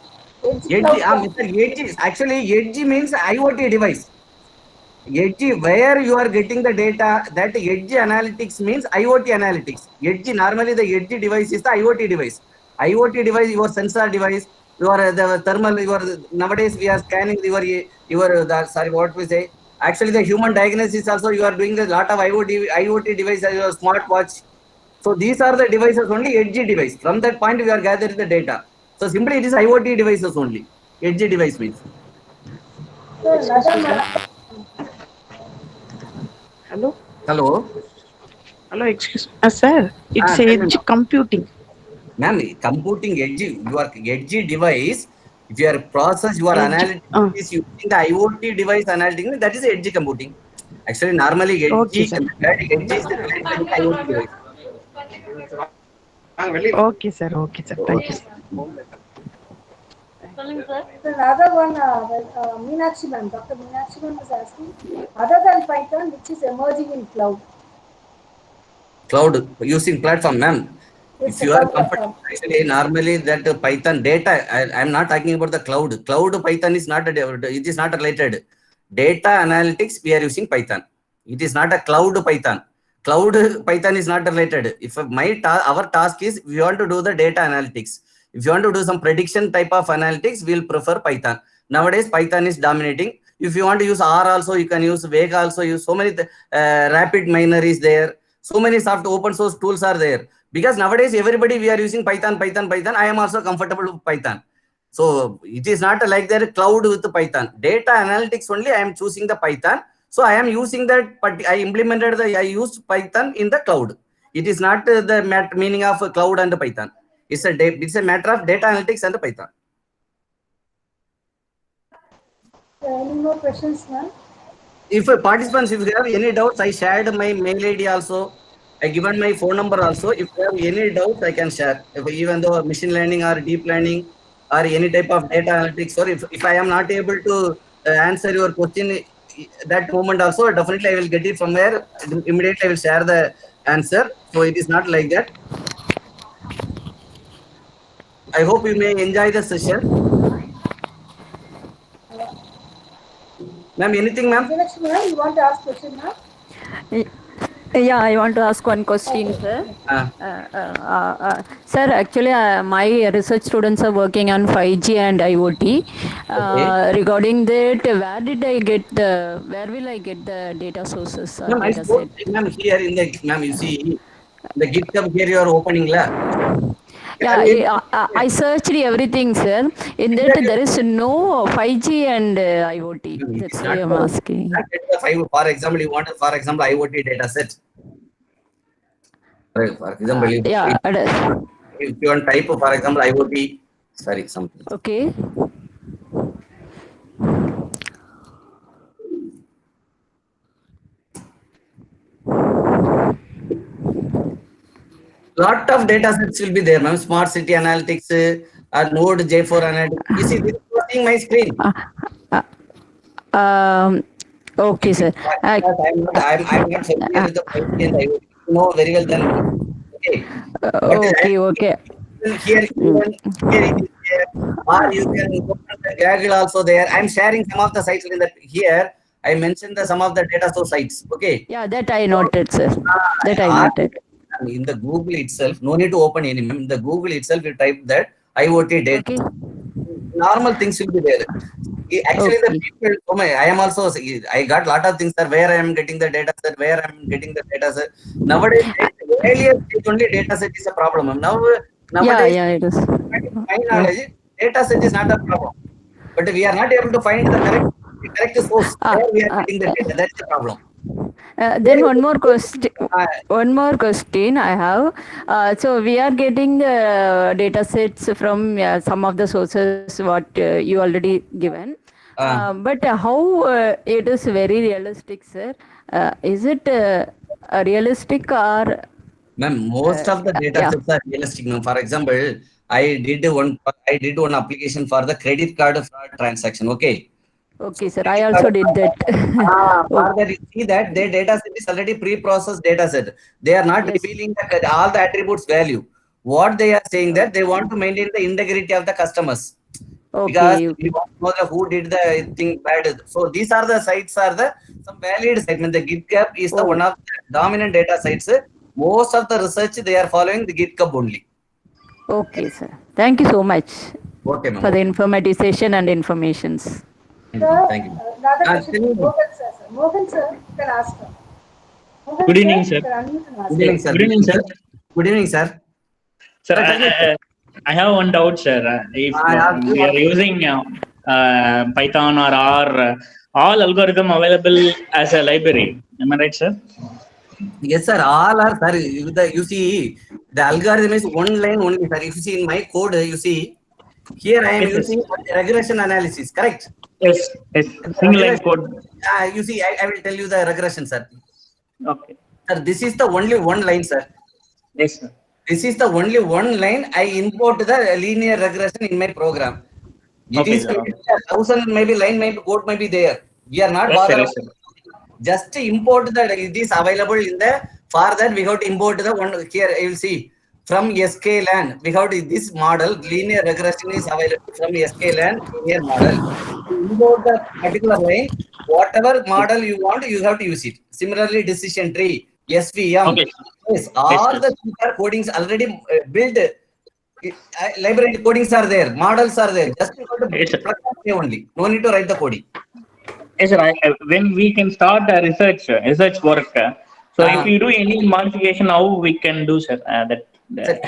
Mr. computing. Edge, actually, Edge means IoT device. Edge, where you are getting the data, that Edge analytics means IoT analytics. Edge, normally the Edge device is the IoT device. IoT device, your sensor device, your the thermal, your nowadays we are scanning sorry, what we say. Actually, the human diagnosis also you are doing a lot of IoT devices, your smartwatch. So these are the devices only, edge device. From that point, we are gathering the data. So simply it is IoT devices only. Edge device means. So another, Hello? Hello. Hello, excuse me. Sir, it's Tell me, edge computing. ma'am, computing edge, your edge device, if you are process, your Edge. analytics is using the IoT device analytics, that is edge computing. Actually, normally Okay, sir. edge is related with IoT device. Okay, sir. Okay, sir. Thank you. another one, Meenakshi ma'am, Dr. Meenakshi ma'am is asking, other than Python, which is emerging in cloud? Cloud using platform, ma'am. It's If a you are cloud comfortable, platform. actually, normally that Python data, I am not talking about the cloud. Cloud Python is not it is not related. Data analytics, we are using Python. It is not a cloud Python. Cloud Python is not related. If our task is we want to do the data analytics. If you want to do some prediction type of analytics, we'll prefer Python. Nowadays, Python is dominating. If you want to use R also, you can use Vega also. Use so many rapid miner is there. So many soft open source tools are there. Because nowadays everybody we are using Python. I am also comfortable with Python. So it is not like that cloud with Python. Data analytics only I am choosing the Python. So I am using that, but I used Python in the cloud. It is not the meaning of cloud and Python. It's a matter of data analytics and Python. Any more questions, ma'am? If participants, if you have any doubts, I shared my mail ID also. I given my phone number also. If you have any doubts, I can share. Even though machine learning or deep learning or any type of data analytics, or if I am not able to answer your question that moment also, definitely I will get it from where immediately I will share the answer. So it is not like that. I hope you may enjoy the session. Ma'am, anything, ma'am? Meenakshi ma'am, you want to ask question, ma'am? Yeah, I want to ask one question, sir. Uh, Sir, actually, my research students are working on 5G and IoT. okay. Regarding that, where will I get the data sources or Ma'am, I data suppose, set? ma'am, here in the, ma'am, you see, the GitHub here you are opening, la. Yeah, Are you able to I searched everything, sir. In that, there is no 5G and IoT. ma'am, it is That's why not I'm for, asking. not get the five, for example, you want, for example, IoT data set. For example, Yeah, if you want type, for example, IoT, sorry, something. okay. Lot of data sets will be there, ma'am. Smart city analytics, Node J4 analytics. You see, this is seeing my screen. Um, okay, sir. I'm not familiar with the 5G and IoT. You know very well than me. Okay. But Okay, okay. here, here it is there. Or you can open the Gaggle also there. I'm sharing some of the sites in that here. I mentioned some of the data source sites. Okay. Yeah, that I noted, sir. That I Or noted. in the Google itself, no need to open any. In the Google itself, you type that IoT data. Okay. Normal things will be there. Actually, the Okay. people, I am also, I got lot of things that where I am getting the data set, where I am getting the data set. Nowadays, earlier stage only data set is a problem. Now, Yeah, nowadays, yeah, it is. my knowledge, data set is not a problem. But we are not able to find the correct source Ah, where we are ah, getting the data. That's the problem. then one more question. Uh, One more question I have. So we are getting the data sets from some of the sources what you already given. But how it is very realistic, sir? Is it realistic or Ma'am, most of the data yeah? sets are realistic. Ma'am. For example, I did one application for the credit card fraud transaction. Okay. Okay, sir. I also did that. For Oh, that, you see that their data set is already pre-processed data set. They are not yes. revealing all the attributes value. What they are saying that they want to maintain the integrity of the customers because Okay. we Okay. want to know who did the thing bad. So these are the sites are the some valid site. I mean, the GitHub is the one Oh, of the dominant data sites. Most of the research they are following the GitHub only. okay, sir. Thank you so much Okay, ma'am. for the Okay. informative session and informations. Thank you. Sir, Thank you. another question Tell from me. Mohan sir. Mohan sir, you can ask her. Good Mohan sir, evening, you sir. can unmute and ask Good her. evening, sir. Good evening, sir. Good evening, sir. Sir, Tell me. I have one doubt, sir. If I ask you we one are using Python or R, all algorithm available as a library. Am I right, sir? Yes, sir. All are, sir. You see, the algorithm is one line only, sir. If you see in my code, you see, here I am Yes, yes. using regression analysis, correct? Yes, yes. Single line Regression. code. You see, I will tell you the regression, sir. Okay. Sir, this is the only one line, sir. Yes, sir. This is the only one line I import the linear regression in my program. It Okay, is sir. Okay. 1,000 maybe line, maybe code may be there. We are not Yes, sir. bothered. Yes, sir. Just import that it is available in the for that we have to import the one here you will see from sklan we have to, this model linear regression is available from sklan linear model. You import the particular line, whatever model you want, you have to use it. Similarly, decision tree, SVM, Okay. yes, Yes, all sir. the codings already built. Library codings are there, models are there. Just you have to Yes, sir. plug and play only. No need to write the coding. Yes, sir. When we can start research work. So if Uh, you do any modification, how we can do, sir? Sir,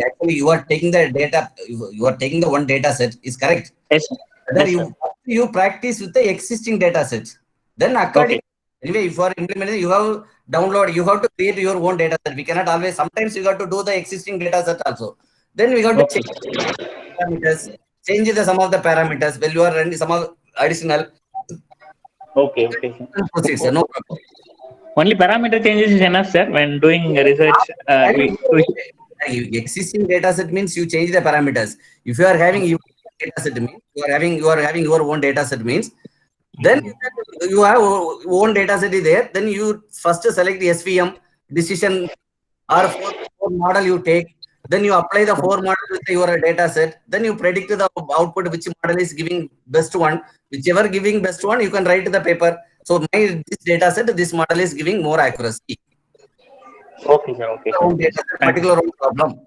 actually, you are taking the data, you are taking the one data set, is correct. Yes, sir. Whether Yes, sir. you practice with the existing data sets, then Okay. according, anyway, if you are implementing, you have download, you have to create your own data set. We cannot always, sometimes you got to do the existing data set also. Then we got to Okay. change parameters, change the some of the parameters. Well, you are running some of additional Okay. Okay, sir. proceed, sir. No problem. Only parameter changes is enough, sir. When doing research, Existing data set means you change the parameters. If you are having your data set means you are having your own data set means then you have own data set is there. Then you first select the SVM decision or four model you take. Then you apply the four model with your data set. Then you predict the output which model is giving best one. Whichever giving best one, you can write the paper. So my this data set, this model is giving more accuracy. Okay, sir. Okay, sir. That particular problem.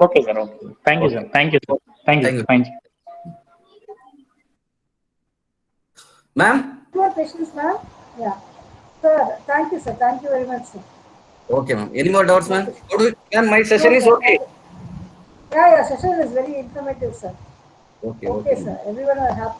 Okay, sir. Okay. Thank you, sir. Thank you, sir. Thank Thank you. you. Thank you. Ma'am? More questions, ma'am? Yeah. Sir, thank you, sir. Thank you very much, sir. Okay, ma'am. Any more doubts, ma'am? Okay. Ma'am, my session No, is sir. okay. Yeah, session is very informative, sir. Okay, Okay, ma'am. sir. Everyone are happy.